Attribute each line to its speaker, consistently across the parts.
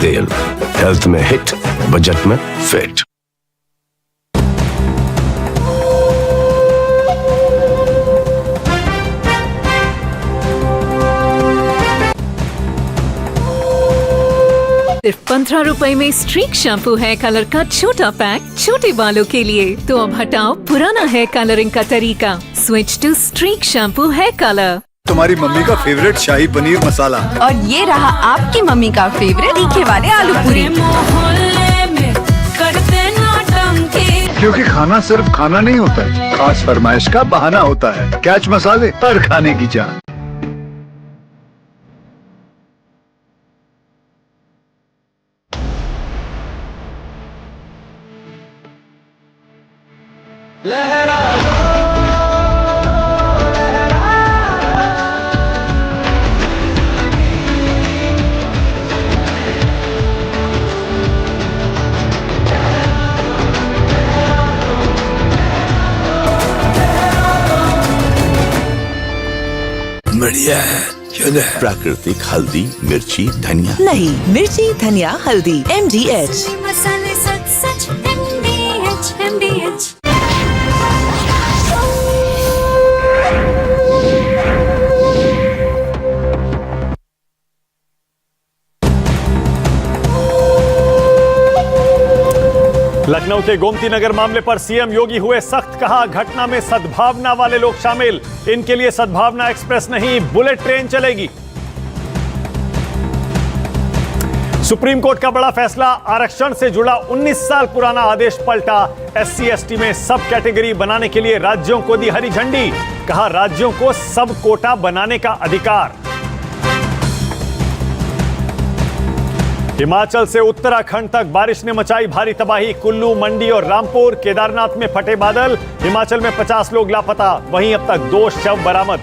Speaker 1: तेल, हेल्थ में hit, budget में फिट।
Speaker 2: सिर्फ 15 रुपए में स्ट्रीक शैम्पू हेयर कलर का छोटा पैक छोटे बालों के लिए। तो अब हटाओ पुराना हेयर कलरिंग का तरीका, switch to streak shampoo hair colour.
Speaker 3: तुम्हारी मम्मी का फेवरेट शाही पनीर मसाला।
Speaker 4: और ये रहा आपकी मम्मी का फेवरेट तीखे वाले आलू पूरी।
Speaker 3: क्योंकि खाना सिर्फ खाना नहीं होता है, खास फरमाइश का बहाना होता है। कैच मसाले हर खाने की जान।
Speaker 1: बढ़िया है, क्यों है? प्राकृतिक हल्दी, मिर्ची, धनिया।
Speaker 5: नहीं, मिर्ची, धनिया, हल्दी, MDH।
Speaker 6: मसाले सच सच MDH।
Speaker 7: लखनऊ के गोमती नगर मामले पर सीएम योगी हुए सख्त, कहा घटना में सद्भावना वाले लोग शामिल, इनके लिए सद्भावना एक्सप्रेस नहीं बुलेट ट्रेन चलेगी। सुप्रीम कोर्ट का बड़ा फैसला, आरक्षण से जुड़ा 19 साल पुराना आदेश पलटा। SC/ST में सब कैटेगरी बनाने के लिए राज्यों को दी हरी झंडी, कहा राज्यों को सब कोटा बनाने का अधिकार। हिमाचल से उत्तराखंड तक बारिश ने मचाई भारी तबाही, कुल्लू, मंडी और रामपुर, केदारनाथ में फटे बादल। हिमाचल में 50 लोग लापता, वहीं अब तक 2 शव बरामद।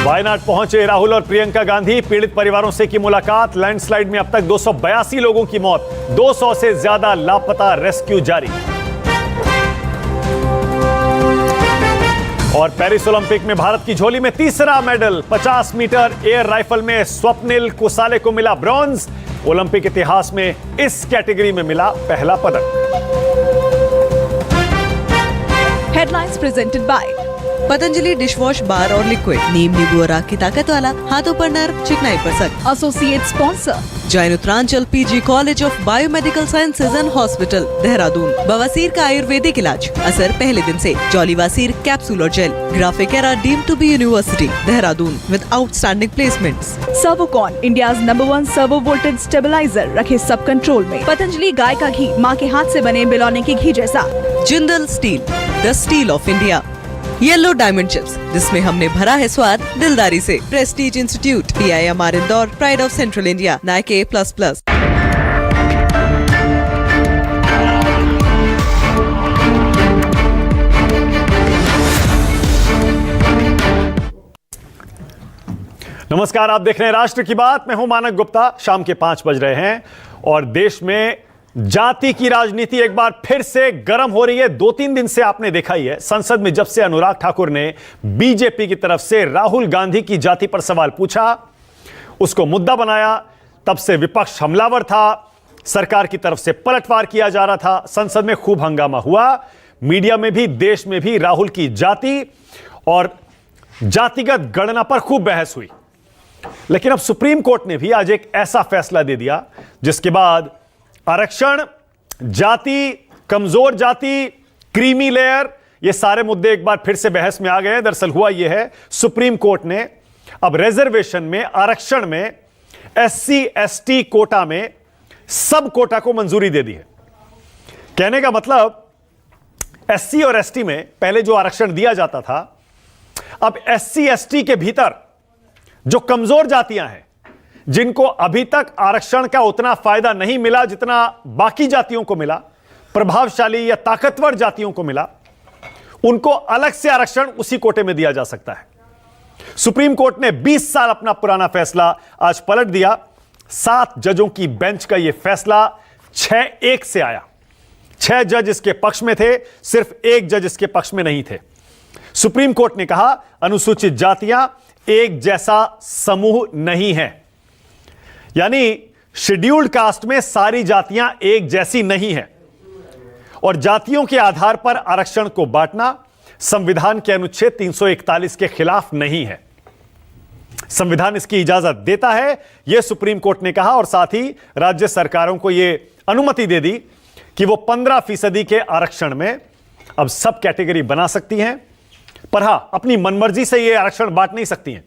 Speaker 7: वायनाड पहुंचे राहुल और प्रियंका गांधी, पीड़ित परिवारों से की मुलाकात। लैंडस्लाइड में अब तक 282 लोगों की मौत, 200 से ज्यादा लापता, रेस्क्यू जारी। और पेरिस ओलंपिक में भारत की झोली में तीसरा मेडल, 50 मीटर एयर राइफल में स्वप्निल कुसाले को मिला ब्रॉन्ज। ओलंपिक इतिहास में इस कैटेगरी में मिला पहला पदक।
Speaker 8: Headlines presented by
Speaker 5: Patanjali dishwash bar और लिक्विड, नीम, नींबू और आग की ताकत वाला, हाथों पर नर्म, चिकनाई पर सख्त।
Speaker 8: Associate sponsor
Speaker 5: Jain Uttaranchal PG college of biomedical sciences and hospital, Dehradun. बवासीर का आयुर्वेदिक इलाज, असर पहले दिन से। जॉलीवासीर कैप्सूल और gel, Graphic Era deemed to be university, Dehradun with outstanding placements.
Speaker 8: Servokon, India's #1 servo voltage stabiliser, रखे सब कंट्रोल में। पतंजलि गाय का घी, माँ के हाथ से बने बिलौने के घी जैसा।
Speaker 5: Jindal steel, the steel of India. Yellow diamond chips, जिसमें हमने भरा है स्वाद दिलदारी से। Prestige institute, PIMR Indore, pride of central India, NIKE++।
Speaker 7: नमस्कार, आप देख रहे हैं राष्ट्र की बात। मैं हूं मानक गुप्ता। शाम के 5 बज रहे हैं और देश में जाति की राजनीति एक बार फिर से गर्म हो रही है। 2-3 दिन से आपने देखा ही है, संसद में जब से अनुराग ठाकुर ने बीजेपी की तरफ से राहुल गांधी की जाति पर सवाल पूछा, उसको मुद्दा बनाया, तब से विपक्ष हमलावर था, सरकार की तरफ से पलटवार किया जा रहा था। संसद में खूब हंगामा हुआ, मीडिया में भी, देश में भी राहुल की जाति और जातिगत गणना पर खूब बहस हुई। लेकिन अब सुप्रीम कोर्ट ने भी आज एक ऐसा फैसला दे दिया जिसके बाद आरक्षण, जाति, कमजोर जाति, क्रीमी लेयर, ये सारे मुद्दे एक बार फिर से बहस में आ गए। दरअसल हुआ यह है, सुप्रीम कोर्ट ने अब रिजर्वेशन में, आरक्षण में, SC/ST कोटा में सब कोटा को मंजूरी दे दी है। कहने का मतलब SC और ST में पहले जो आरक्षण दिया जाता था, अब SC/ST के भीतर जो कमजोर जातियां हैं, जिनको अभी तक आरक्षण का उतना फायदा नहीं मिला जितना बाकी जातियों को मिला, प्रभावशाली या ताकतवर जातियों को मिला, उनको अलग से आरक्षण उसी कोटे में दिया जा सकता है। सुप्रीम कोर्ट ने 20 साल अपना पुराना फैसला आज पलट दिया। 7 जजों की बेंच का यह फैसला 6-1 से आया। 6 जज इसके पक्ष में थे, सिर्फ 1 जज इसके पक्ष में नहीं थे। सुप्रीम कोर्ट ने कहा अनुसूचित जातियां एक जैसा समूह नहीं है। यानी शेड्यूल्ड कास्ट में सारी जातियां एक जैसी नहीं है और जातियों के आधार पर आरक्षण को बांटना संविधान के अनुच्छेद 341 के खिलाफ नहीं है। संविधान इसकी इजाजत देता है, यह सुप्रीम कोर्ट ने कहा और साथ ही राज्य सरकारों को यह अनुमति दे दी कि वो 15% के आरक्षण में अब सब कैटेगरी बना सकती हैं, पर हां अपनी मनमर्जी से यह आरक्षण बांट नहीं सकती हैं।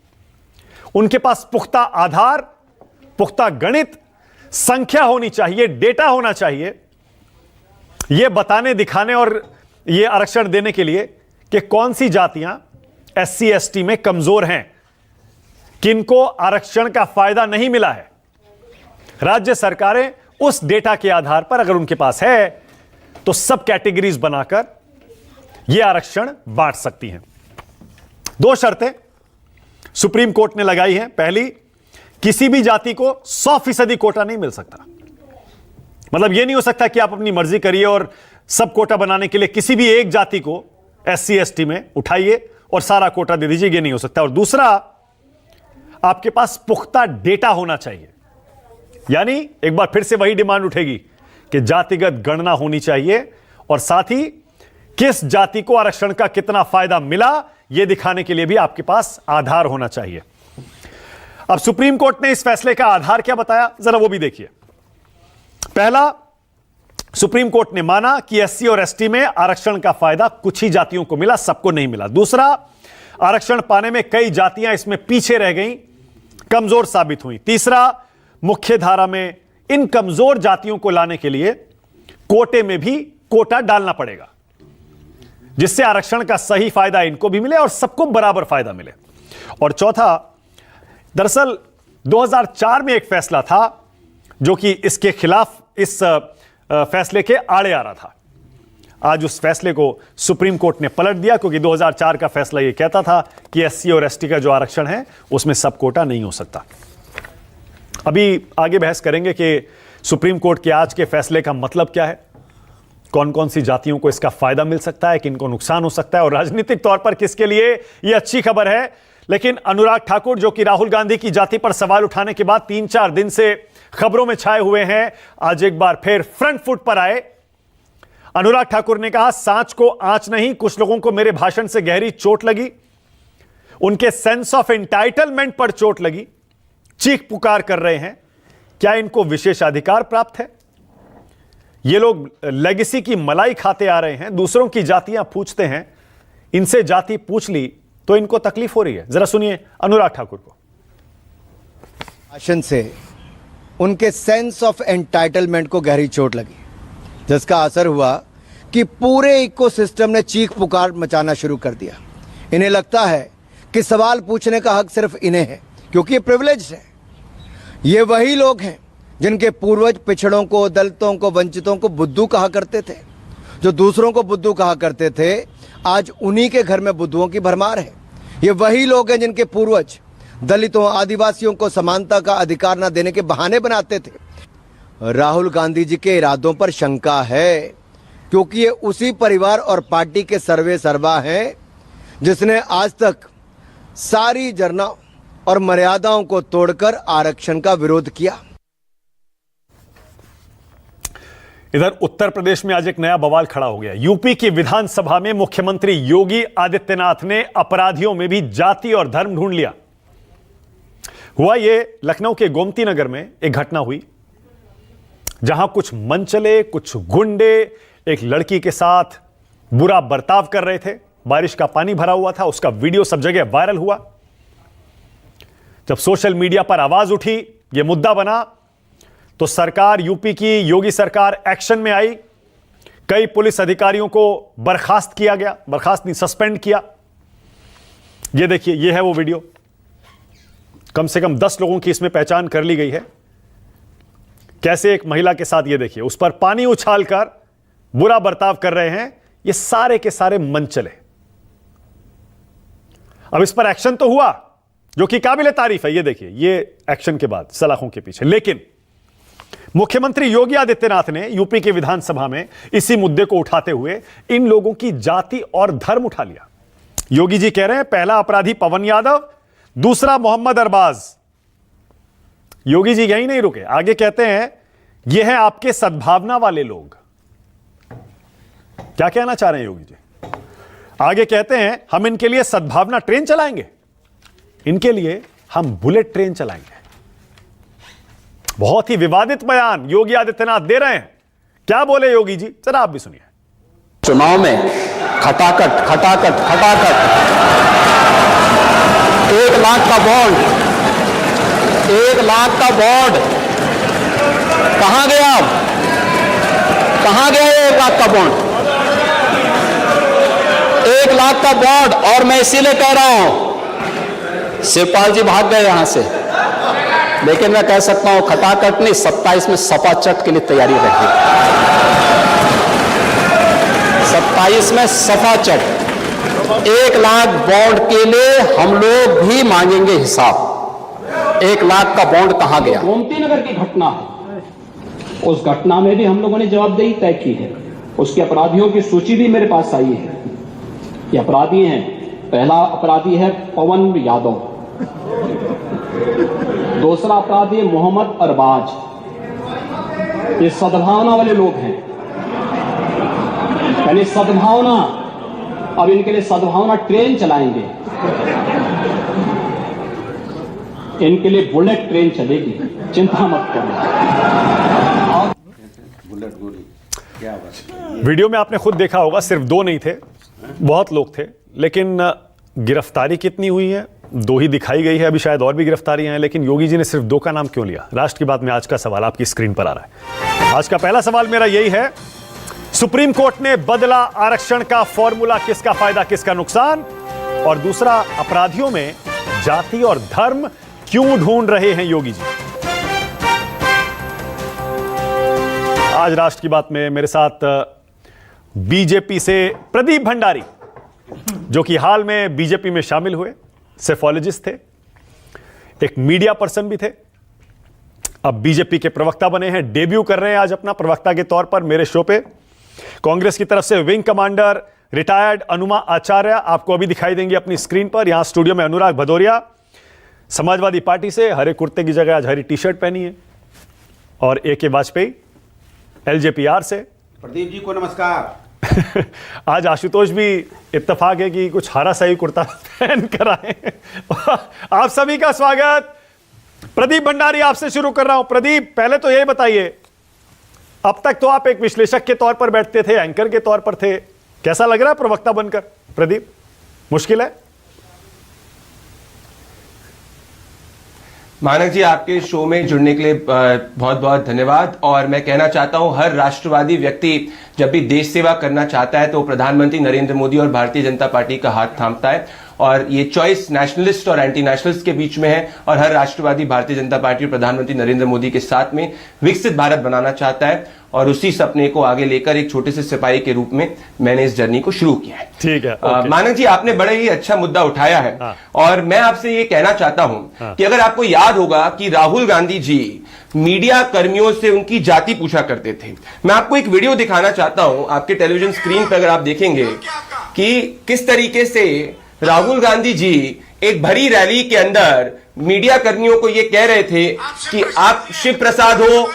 Speaker 7: उनके पास पुख्ता आधार, पुख्ता गणित, संख्या होनी चाहिए, डेटा होना चाहिए, यह बताने दिखाने और यह आरक्षण देने के लिए कि कौन सी जातियां SC ST में कमजोर हैं, किनको आरक्षण का फायदा नहीं मिला है। राज्य सरकारें उस डेटा के आधार पर अगर उनके पास है तो सब कैटेगरीज बनाकर यह आरक्षण बांट सकती हैं। 2 शर्तें सुप्रीम कोर्ट ने लगाई हैं। पहली, किसी भी जाति को 100% कोटा नहीं मिल सकता। मतलब यह नहीं हो सकता कि आप अपनी मर्जी करिए और सब कोटा बनाने के लिए किसी भी एक जाति को SC ST में उठाइए और सारा कोटा दे दीजिए, यह नहीं हो सकता। और दूसरा, आपके पास पुख्ता डेटा होना चाहिए। यानी एक बार फिर से वही डिमांड उठेगी कि जातिगत गणना होनी चाहिए और साथ ही किस जाति को आरक्षण का कितना फायदा मिला यह दिखाने के लिए भी आपके पास आधार होना चाहिए। अब सुप्रीम कोर्ट ने इस फैसले का आधार क्या बताया, जरा वो भी देखिए। पहला, सुप्रीम कोर्ट ने माना कि SC और ST में आरक्षण का फायदा कुछ ही जातियों को मिला, सबको नहीं मिला। दूसरा, आरक्षण पाने में कई जातियां इसमें पीछे रह गईं, कमजोर साबित हुई। तीसरा, मुख्य धारा में इन कमजोर जातियों को लाने के लिए कोटे में भी कोटा डालना पड़ेगा, जिससे आरक्षण का सही फायदा इनको भी मिले और सबको बराबर फायदा मिले। और चौथा, दरअसल 2004 में एक फैसला था जो कि इसके खिलाफ, इस फैसले के आड़े आ रहा था। आज उस फैसले को सुप्रीम कोर्ट ने पलट दिया क्योंकि 2004 का फैसला यह कहता था कि SC और ST का जो आरक्षण है उसमें सब कोटा नहीं हो सकता। अभी आगे बहस करेंगे कि सुप्रीम कोर्ट के आज के फैसले का मतलब क्या है, कौन कौन सी जातियों को इसका फायदा मिल सकता है, किनको नुकसान हो सकता है और राजनीतिक तौर पर किसके लिए यह अच्छी खबर है। लेकिन अनुराग ठाकुर, जो कि राहुल गांधी की जाति पर सवाल उठाने के बाद 3-4 दिन से खबरों में छाए हुए हैं, आज एक बार फिर फ्रंट फुट पर आए। अनुराग ठाकुर ने कहा, सांच को आंच नहीं, कुछ लोगों को मेरे भाषण से गहरी चोट लगी, उनके सेंस ऑफ एंटाइटलमेंट पर चोट लगी, चीख पुकार कर रहे हैं। क्या इनको विशेषाधिकार प्राप्त है? ये लोग लेगेसी की मलाई खाते आ रहे हैं, दूसरों की जातियां पूछते हैं, इनसे जाति पूछ ली तो इनको तकलीफ हो रही है। जरा सुनिए अनुराग ठाकुर को।
Speaker 9: भाषण से उनके सेंस ऑफ एंटाइटलमेंट को गहरी चोट लगी, जिसका असर हुआ कि पूरे इकोसिस्टम ने चीख पुकार मचाना शुरू कर दिया। इन्हें लगता है कि सवाल पूछने का हक सिर्फ इन्हें है क्योंकि ये प्रिविलेज है। ये वही लोग हैं जिनके पूर्वज पिछड़ों को, दलितों को, वंचितों को बुद्धू कहा करते थे। जो दूसरों को बुद्धू कहा करते थे, आज उन्हीं के घर में बुद्धुओं की भरमार है। ये वही लोग हैं जिनके पूर्वज दलितों, आदिवासियों को समानता का अधिकार न देने के बहाने बनाते थे। राहुल गांधी जी के इरादों पर शंका है क्योंकि ये उसी परिवार और पार्टी के सर्वे सर्वा हैं जिसने आज तक सारी जरना और मर्यादाओं को तोड़कर आरक्षण का विरोध किया।
Speaker 7: इधर उत्तर प्रदेश में आज एक नया बवाल खड़ा हो गया। यूपी की विधानसभा में मुख्यमंत्री योगी आदित्यनाथ ने अपराधियों में भी जाति और धर्म ढूंढ लिया। हुआ ये लखनऊ के गोमती नगर में एक घटना हुई जहां कुछ मनचले, कुछ गुंडे एक लड़की के साथ बुरा बर्ताव कर रहे थे। बारिश का पानी भरा हुआ था, उसका वीडियो सब जगह वायरल हुआ। जब सोशल मीडिया पर आवाज उठी, यह मुद्दा बना, तो सरकार, यूपी की योगी सरकार एक्शन में आई। कई पुलिस अधिकारियों को बर्खास्त किया गया, बर्खास्त नहीं, सस्पेंड किया। यह देखिए, यह है वो वीडियो। कम से कम 10 लोगों की इसमें पहचान कर ली गई है। कैसे एक महिला के साथ, यह देखिए, उस पर पानी उछालकर बुरा बर्ताव कर रहे हैं। ये सारे के सारे मनचले। अब इस पर एक्शन तो हुआ, जो कि काबिले तारीफ है। ये देखिए, ये एक्शन के बाद सलाखों के पीछे। लेकिन मुख्यमंत्री योगी आदित्यनाथ ने यूपी के विधानसभा में इसी मुद्दे को उठाते हुए इन लोगों की जाति और धर्म उठा लिया। योगी जी कह रहे हैं, पहला अपराधी पवन यादव, दूसरा मोहम्मद अरबाज। योगी जी यहीं नहीं रुके, आगे कहते हैं ये हैं आपके सद्भावना वाले लोग। क्या कहना चाह रहे हैं योगी जी? आगे कहते हैं हम इनके लिए सद्भावना ट्रेन चलाएंगे, इनके लिए हम बुलेट ट्रेन चलाएंगे। बहुत ही विवादित बयान योगी आदित्यनाथ दे रहे हैं। क्या बोले योगी जी, जरा आप भी सुनिए।
Speaker 10: चुनाव में खटाखट खटाखट खटाखट 1 लाख का बॉन्ड, 1 लाख का बॉन्ड कहां गया? अब कहां गया 1 लाख का बॉन्ड? 1 लाख का बॉन्ड। और मैं इसीलिए कह रहा हूं, शिवपाल जी भाग गए यहां से, लेकिन मैं कह सकता हूं खटाखट नहीं, 27 में सपा चट के लिए तैयारी रखी। 27 में सपा चट। 1 लाख बॉन्ड के लिए हम लोग भी मांगेंगे हिसाब। 1 लाख का बॉन्ड कहां गया?
Speaker 11: गोमती नगर की घटना है, उस घटना में भी हम लोगों ने जवाबदेही तय की है। उसके अपराधियों की सूची भी मेरे पास आई है। ये अपराधी हैं। पहला अपराधी है पवन यादव, दूसरा अपराधी है मोहम्मद अरबाज। ये सद्भावना वाले लोग हैं, यानी सद्भावना। अब इनके लिए सद्भावना ट्रेन चलाएंगे, इनके लिए बुलेट ट्रेन चलेगी, चिंता मत करो।
Speaker 7: वीडियो में आपने खुद देखा होगा, सिर्फ 2 नहीं थे, बहुत लोग थे, लेकिन गिरफ्तारी कितनी हुई है? 2 ही दिखाई गई है, अभी शायद और भी गिरफ्तारियां हैं, लेकिन योगी जी ने सिर्फ 2 का नाम क्यों लिया? राष्ट्र की बात में आज का सवाल आपकी स्क्रीन पर आ रहा है। आज का पहला सवाल मेरा यही है, सुप्रीम कोर्ट ने बदला आरक्षण का फॉर्मूला, किसका फायदा किसका नुकसान? और दूसरा, अपराधियों में जाति और धर्म क्यों ढूंढ रहे हैं योगी जी? आज राष्ट्र की बात में मेरे साथ बीजेपी से प्रदीप भंडारी, जो कि हाल में बीजेपी में शामिल हुए, सेफोलॉजिस्ट थे, एक मीडिया पर्सन भी थे, अब बीजेपी के प्रवक्ता बने हैं, डेब्यू कर रहे हैं आज अपना प्रवक्ता के तौर पर मेरे शो पे। कांग्रेस की तरफ से विंग कमांडर रिटायर्ड अनुमा आचार्य आपको अभी दिखाई देंगे अपनी स्क्रीन पर। यहां स्टूडियो में अनुराग भदौरिया, समाजवादी पार्टी से हरे कुर्ते की जगह आज हरी टी शर्ट पहनी है, और AK वाजपेयी LJPR से।
Speaker 12: प्रदीप जी को नमस्कार।
Speaker 7: आज आशुतोष भी इत्तेफाक है कि कुछ हरा सही कुर्ता पहन कर आए। आप सभी का स्वागत। प्रदीप भंडारी, आपसे शुरू कर रहा हूं। प्रदीप, पहले तो यही बताइए, अब तक तो आप एक विश्लेषक के तौर पर बैठते थे, एंकर के तौर पर थे, कैसा लग रहा है प्रवक्ता बनकर? प्रदीप, मुश्किल है?
Speaker 12: मानक जी, आपके शो में जुड़ने के लिए बहुत बहुत धन्यवाद। और मैं कहना चाहता हूं, हर राष्ट्रवादी व्यक्ति जब भी देश सेवा करना चाहता है तो प्रधानमंत्री नरेंद्र मोदी और भारतीय जनता पार्टी का हाथ थामता है, और ये चॉइस नेशनलिस्ट और एंटी नेशनलिस्ट के बीच में है। और हर राष्ट्रवादी भारतीय जनता पार्टी और प्रधानमंत्री नरेंद्र मोदी के साथ में विकसित भारत बनाना चाहता है, और उसी सपने को आगे लेकर एक छोटे से सिपाही के रूप में मैंने इस जर्नी को शुरू किया है।
Speaker 7: ठीक है।
Speaker 12: मानक जी, आपने बड़े ही अच्छा मुद्दा उठाया है। और मैं आपसे ये कहना चाहता हूं कि अगर आपको याद होगा कि राहुल गांधी जी मीडिया कर्मियों से उनकी जाति पूछा करते थे। मैं आपको एक वीडियो दिखाना चाहता हूं, आपके टेलीविजन स्क्रीन पर अगर आप देखेंगे कि किस तरीके से राहुल गांधी जी एक भरी रैली के अंदर मीडिया कर्मियों को यह कह रहे थे कि आप शिव प्रसाद हो,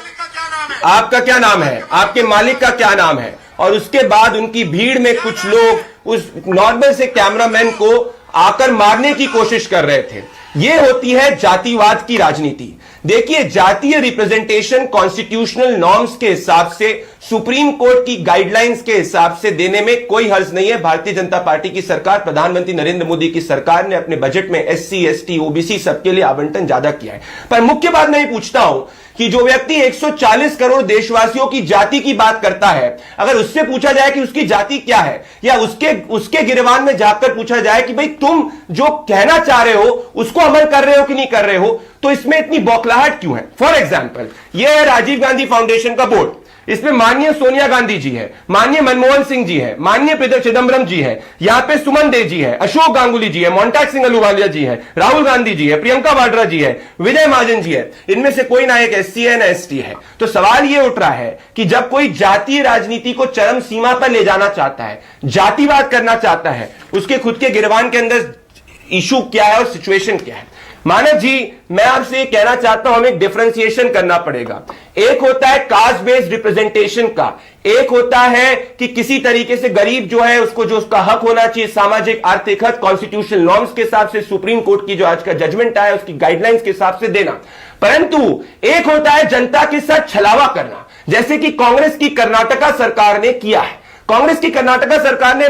Speaker 12: आपका क्या नाम है, आपके मालिक का क्या नाम है। और उसके बाद उनकी भीड़ में कुछ लोग उस नॉर्मल से कैमरामैन को आकर मारने की कोशिश कर रहे थे। यह होती है जातिवाद की राजनीति। देखिए, जातीय रिप्रेजेंटेशन कॉन्स्टिट्यूशनल नॉर्म्स के हिसाब से, सुप्रीम कोर्ट की गाइडलाइंस के हिसाब से देने में कोई हर्ज नहीं है। भारतीय जनता पार्टी की सरकार, प्रधानमंत्री नरेंद्र मोदी की सरकार ने अपने बजट में SC, ST, OBC सबके लिए आवंटन ज्यादा किया है। पर मुख्य बात मैं पूछता हूं कि जो व्यक्ति 140 करोड़ देशवासियों की जाति की बात करता है, अगर उससे पूछा जाए कि उसकी जाति क्या है, या उसके गिरवान में जाकर पूछा जाए कि भाई तुम जो कहना चाह रहे हो उसको अमल कर रहे हो कि नहीं कर रहे हो, तो इसमें इतनी बौखलाहट क्यों है? फॉर एग्जाम्पल, यह है राजीव गांधी फाउंडेशन का बोर्ड। इसमें माननीय सोनिया गांधी जी है, माननीय मनमोहन सिंह जी है, माननीय चिदम्बरम जी है, यहां पे सुमन देव जी है, अशोक गांगुली जी है, मोन्टाग सिंह अहलूवालिया जी है, राहुल गांधी जी है, प्रियंका वाड्रा जी है, विजय महाजन जी है। इनमें से कोई ना एक SC है ना ST है। तो सवाल यह उठ रहा है कि जब कोई जातीय राजनीति को चरम सीमा पर ले जाना चाहता है, जातिवाद करना चाहता है, उसके खुद के गिरवान के अंदर इशू क्या है और सिचुएशन क्या है। मानव जी, मैं आपसे ये कहना चाहता हूं, हमें डिफरेंशिएशन करना पड़ेगा। एक होता है कास्ट बेस्ड रिप्रेजेंटेशन का, एक होता है कि किसी तरीके से गरीब जो है उसको जो उसका हक होना चाहिए सामाजिक आर्थिक हक कॉन्स्टिट्यूशनल नॉर्म्स के हिसाब से, सुप्रीम कोर्ट की जो आज का जजमेंट आया उसकी गाइडलाइंस के हिसाब से देना। परंतु एक होता है जनता के साथ छलावा करना, जैसे कि कांग्रेस की कर्नाटका सरकार ने किया है। कांग्रेस की कर्नाटका सरकार ने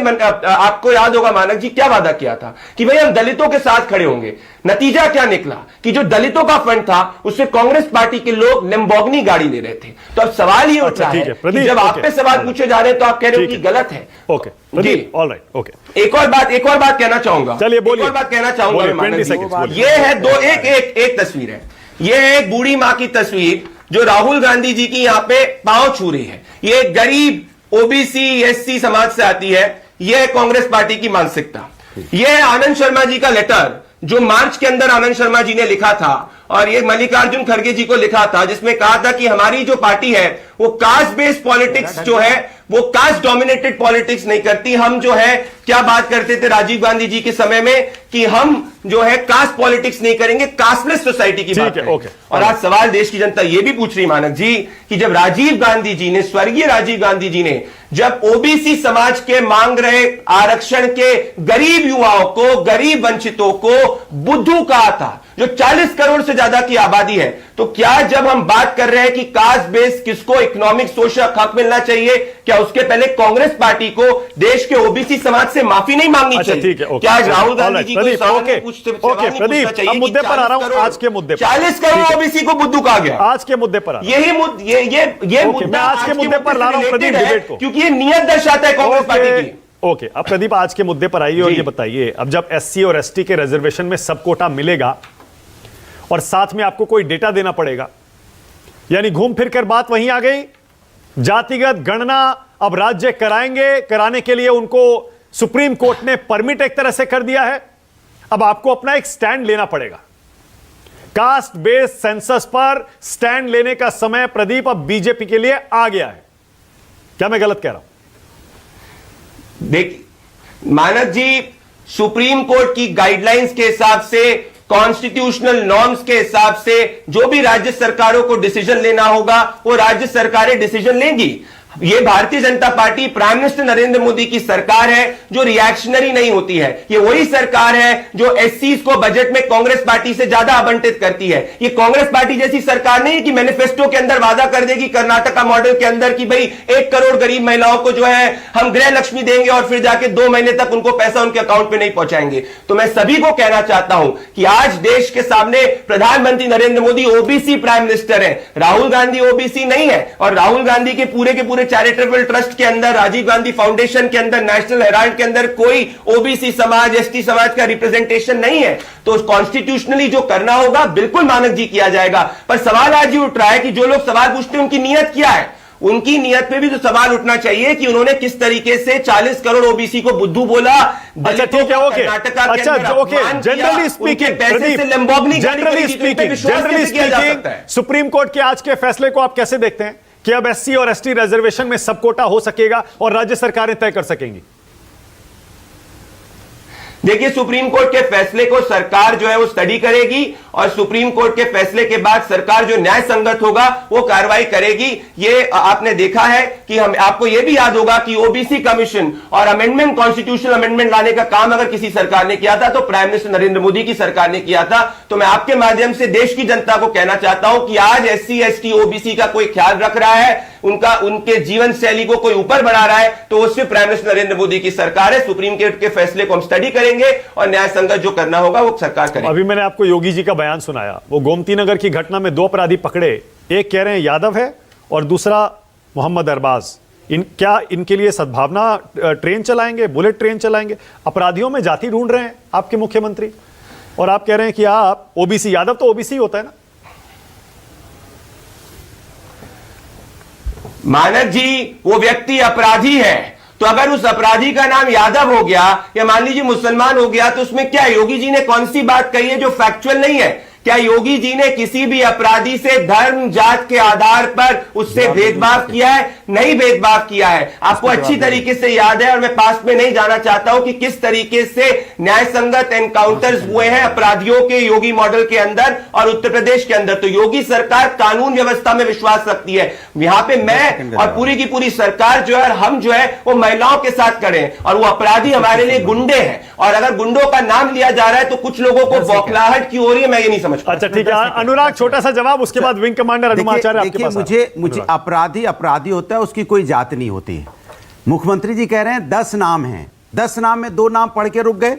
Speaker 12: आपको याद होगा मानक जी क्या वादा किया था कि भाई हम दलितों के साथ खड़े होंगे। नतीजा क्या निकला कि जो दलितों का फंड था उससे कांग्रेस पार्टी के लोग लैम्बोर्गिनी गाड़ी ले रहे थे। तो अब सवाल ये उठा है कि जब आप पे सवाल पूछे जा रहे हैं तो आप कह रहे हो कि गलत है।
Speaker 7: Okay Pradeep, alright, okay.
Speaker 12: एक और बात कहना चाहूंगा, चलिए बोलिए। एक और बात कहना चाहूंगा, ये है एक तस्वीर है, ये है एक बूढ़ी मां की तस्वीर जो राहुल गांधी जी की यहां पे पांव छू रही है। ये एक गरीब ओबीसी एससी समाज से आती है। यह है कांग्रेस पार्टी की मानसिकता। यह है आनंद शर्मा जी का लेटर जो मार्च के अंदर आनंद शर्मा जी ने लिखा था और ये मल्लिकार्जुन खड़गे जी को लिखा था, जिसमें कहा था कि हमारी जो पार्टी है वो कास्ट बेस्ड पॉलिटिक्स जो है वो कास्ट डोमिनेटेड पॉलिटिक्स नहीं करती। हम जो है क्या बात करते थे राजीव गांधी जी के समय में कि हम जो है कास्ट पॉलिटिक्स नहीं करेंगे, कास्टलेस सोसाइटी की बात करेंगे। और आज सवाल देश की जनता ये भी पूछ रही मानक जी कि जब राजीव गांधी जी ने, स्वर्गीय राजीव गांधी जी ने जब ओबीसी समाज के मांग रहे आरक्षण के गरीब युवाओं को, गरीब वंचितों को बुद्धू कहा था, जो 40 करोड़ से ज्यादा की आबादी है, तो क्या जब हम बात कर रहे हैं कि कास्ट बेस किसको इकोनॉमिक सोशल हक मिलना चाहिए, क्या उसके पहले कांग्रेस पार्टी को देश के ओबीसी समाज से माफी नहीं मांगनी चाहिए? क्या राहुल गांधी जी को
Speaker 7: प्रदीप, मुद्दे पर आ रहा हूं। आज के मुद्दे पर
Speaker 12: 40 करोड़ ओबीसी को बुद्धू कहा गया।
Speaker 7: आज के मुद्दे पर
Speaker 12: यही मुद्दा
Speaker 7: आज के मुद्दे पर ला रहा हूं प्रदीप डिबेट को,
Speaker 12: क्योंकि ये नियत दर्शाता है कांग्रेस पार्टी की।
Speaker 7: ओके, अब प्रदीप आज के मुद्दे पर आइए और ये बताइए, अब जब एससी और एसटी के रिजर्वेशन में सब कोटा मिलेगा और साथ में आपको कोई डेटा देना पड़ेगा, यानी घूम फिर कर बात वहीं आ गई, जातिगत गणना अब राज्य कराएंगे, कराने के लिए उनको सुप्रीम कोर्ट ने परमिट एक तरह से कर दिया है। अब आपको अपना एक स्टैंड लेना पड़ेगा। कास्ट बेस्ड सेंसस पर स्टैंड लेने का समय प्रदीप अब बीजेपी के लिए आ गया है। क्या मैं गलत कह रहा हूं?
Speaker 12: देखिए मानक जी, सुप्रीम कोर्ट की गाइडलाइंस के हिसाब से, कॉन्स्टिट्यूशनल नॉर्म्स के हिसाब से जो भी राज्य सरकारों को डिसीजन लेना होगा वो राज्य सरकारें डिसीजन लेंगी। ये Bharatiya Janata party, prime minister Narendra Modi की सरकार है जो रिएक्शनरी नहीं होती है। ये वही सरकार है जो एससीज को बजट में कांग्रेस पार्टी से ज्यादा आवंटित करती है। ये कांग्रेस पार्टी जैसी सरकार नहीं है कि मैनिफेस्टो के अंदर वादा कर देगी कर्नाटका मॉडल के अंदर कि भाई 1 करोड़ गरीब महिलाओं को जो है हम गृह लक्ष्मी देंगे और फिर जाके 2 महीने तक उनको पैसा उनके अकाउंट में नहीं पहुंचाएंगे। तो मैं सभी को कहना चाहता हूं कि आज देश के सामने प्रधानमंत्री Narendra Modi OBC prime minister है, राहुल गांधी ओबीसी नहीं है। और राहुल गांधी के पूरे चैरिटेबल ट्रस्ट के अंदर, राजीव गांधी फाउंडेशन के अंदर, नेशनल हेराल्ड के अंदर कोई ओबीसी समाज, एसटी समाज का रिप्रेजेंटेशन नहीं है। तो कॉन्स्टिट्यूशनली जो करना होगा बिल्कुल मानक जी किया जाएगा। पर सवाल आज ये उठ रहा है कि जो लोग सवाल पूछते हैं उनकी नीयत क्या है। उनकी नीयत पे भी तो सवाल उठना चाहिए कि उन्होंने किस तरीके से 40 करोड़ ओबीसी को बुद्धू बोला।
Speaker 7: अच्छा ठीक है, ओके, अच्छा okay, generally speaking supreme court के आज के फैसले को आप कैसे देखते हैं कि अब एससी और एसटी रिजर्वेशन में सब कोटा हो सकेगा और राज्य सरकारें तय कर सकेंगी?
Speaker 12: देखिए, सुप्रीम कोर्ट के फैसले को सरकार जो है वो स्टडी करेगी और सुप्रीम कोर्ट के फैसले के बाद सरकार जो न्याय संगत होगा वो कार्रवाई करेगी। ये आपने देखा है कि आपको ये भी याद होगा कि ओबीसी कमीशन और अमेंडमेंट, कॉन्स्टिट्यूशनल अमेंडमेंट लाने का काम अगर किसी सरकार ने किया था तो प्राइम मिनिस्टर नरेंद्र मोदी की सरकार ने किया था। तो मैं आपके माध्यम से देश की जनता को कहना चाहता हूं कि आज एससी एसटी ओबीसी का कोई ख्याल रख रहा है, उनके जीवन शैली को कोई ऊपर बढ़ा रहा है, तो उससे प्राइम मिनिस्टर नरेंद्र मोदी की सरकार है। सुप्रीम कोर्ट के फैसले को हम स्टडी करेंगे और न्याय संगत जो करना होगा वो सरकार करेगी।
Speaker 7: अभी मैंने आपको योगी जी का बयान सुनाया, वो गोमती नगर की घटना में 2 अपराधी पकड़े, एक कह रहे हैं यादव है और दूसरा मोहम्मद अरबाज। क्या इनके लिए सद्भावना ट्रेन चलाएंगे, बुलेट ट्रेन चलाएंगे? अपराधियों में जाति ढूंढ रहे हैं आपके मुख्यमंत्री और आप कह रहे हैं कि आप ओबीसी, यादव तो ओबीसी होता है ना?
Speaker 12: मानक जी, वो व्यक्ति अपराधी है, तो अगर उस अपराधी का नाम यादव हो गया या मान लीजिए मुसलमान हो गया तो उसमें क्या है? योगी जी ने कौन सी बात कही है जो फैक्चुअल नहीं है? क्या योगी जी ने किसी भी अपराधी से धर्म जात के आधार पर उससे भेदभाव किया है? नहीं भेदभाव किया है। आपको अच्छी तरीके से याद है, और मैं पास में नहीं जाना चाहता हूं कि किस तरीके से न्याय संगत एनकाउंटर्स हुए हैं अपराधियों के योगी मॉडल के अंदर और उत्तर प्रदेश के अंदर। तो योगी सरकार कानून व्यवस्था में विश्वास रखती है। यहां पे मैं और पूरी की पूरी सरकार जो है, हम जो है वो महिलाओं के साथ खड़े हैं, और वो अपराधी हमारे लिए गुंडे हैं। और अगर गुंडों का नाम लिया जा रहा है तो कुछ लोगों को बौखलाहट क्यों हो रही है, मैं ये नहीं समझ पा।
Speaker 7: अच्छा ठीक है, अनुराग छोटा सा जवाब, उसके बाद विंग कमांडर अनुमाचार्य आपके पास।
Speaker 13: मुझे अपराधी होता है, उसकी कोई जात नहीं होती। मुख्यमंत्री जी कह रहे हैं 10 नाम हैं, 10 नाम में 2 नाम पढ़ के रुक गए।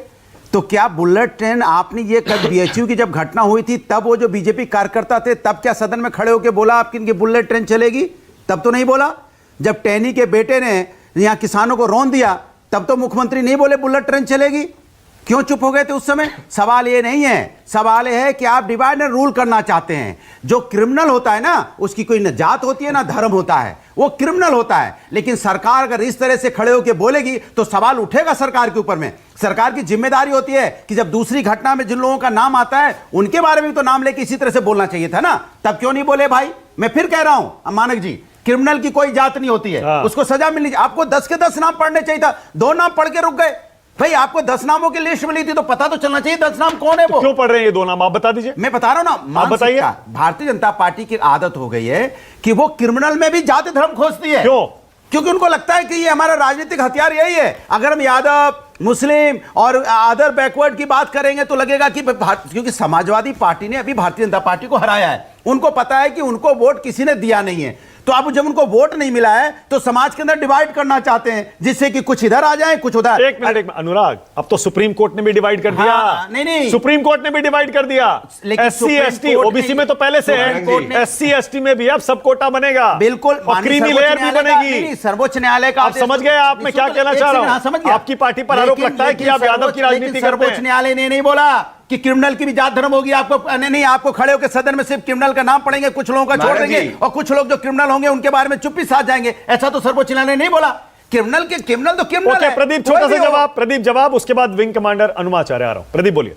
Speaker 13: तो क्या बुलेट ट्रेन, आपने ये कल बीएचयू की जब घटना हुई थी तब वो जो बीजेपी कार्यकर्ता थे तब क्या सदन में खड़े होकर बोला आपकी इनकी बुलेट ट्रेन चलेगी? तब तो नहीं बोला। जब टैनी के बेटे ने यहां किसानों को रौंद दिया तब तो मुख्यमंत्री नहीं बोले बुलेट ट्रेन चलेगी। क्यों चुप हो गए थे उस समय? सवाल ये नहीं है, सवाल ये है कि आप डिवाइड एंड रूल करना चाहते हैं। जो क्रिमिनल होता है ना, उसकी कोई न जात होती है ना धर्म होता है, वो क्रिमिनल होता है। लेकिन सरकार अगर इस तरह से खड़े होकर बोलेगी तो सवाल उठेगा सरकार के ऊपर में। सरकार की जिम्मेदारी होती है कि जब दूसरी घटना में जिन लोगों का नाम आता है उनके बारे में तो नाम लेके इसी तरह से बोलना चाहिए था ना। तब क्यों नहीं बोले भाई? मैं फिर कह रहा हूं मानक जी, क्रिमिनल की कोई जात नहीं होती है, उसको सजा मिलनी चाहिए। आपको 10 के 10 नाम पढ़ने चाहिए था, 2 नाम पढ़ के रुक गए। भाई आपको 10 नामों की लिस्ट मिली थी तो पता तो चलना चाहिए 10 नाम कौन है वो।
Speaker 7: क्यों पढ़ रहे हैं ये 2 नाम, आप बता दीजिए।
Speaker 13: मैं बता रहा हूं ना,
Speaker 7: आप बताइए।
Speaker 13: भारतीय जनता पार्टी की आदत हो गई है कि वो क्रिमिनल में भी जाति धर्म खोजती है।
Speaker 7: क्यों?
Speaker 13: क्योंकि उनको लगता है कि ये हमारा राजनीतिक हथियार यही है। अगर हम यादव, मुस्लिम और अदर बैकवर्ड की बात करेंगे तो लगेगा कि क्योंकि समाजवादी पार्टी ने अभी भारतीय जनता पार्टी को हराया है, उनको पता है कि उनको वोट किसी ने दिया नहीं है। तो अब जब उनको वोट नहीं मिला है तो समाज के अंदर डिवाइड करना चाहते हैं, जिससे कि कुछ इधर आ जाए कुछ उधर।
Speaker 7: एक मिनट अनुराग, अब तो सुप्रीम कोर्ट ने भी डिवाइड कर दिया।
Speaker 13: नहीं,
Speaker 7: सुप्रीम कोर्ट ने भी डिवाइड कर दिया। एससी एसटी ओबीसी में तो पहले से है, एससी एसटी में भी अब सब कोटा बनेगा।
Speaker 13: बिल्कुल,
Speaker 7: क्रीमी लेयर भी बनेगी।
Speaker 13: सर्वोच्च न्यायालय का
Speaker 7: आप समझ गए आप मैं क्या कहना चाह रहा हूं? आपकी पार्टी पर आरोप लगता है कि आप यादव की राजनीति करते हैं।
Speaker 13: सर्वोच्च न्यायालय ने नहीं बोला कि क्रिमिनल की भी जात धर्म होगी। आपको नहीं, आपको खड़े होकर सदन में सिर्फ क्रिमिनल का नाम पढ़ेंगे, कुछ लोगों का छोड़ देंगे और कुछ लोग जो क्रिमिनल होंगे उनके बारे में चुप्पी साध जाएंगे। ऐसा तो सर्वोच्च न्यायालय ने नहीं बोला। क्रिमिनल तो क्रिमिनल है।
Speaker 7: प्रदीप छोटा सा जवाब, प्रदीप जवाब, उसके बाद विंग कमांडर अनुमाचार्य आ रहा हूं। प्रदीप बोलिए।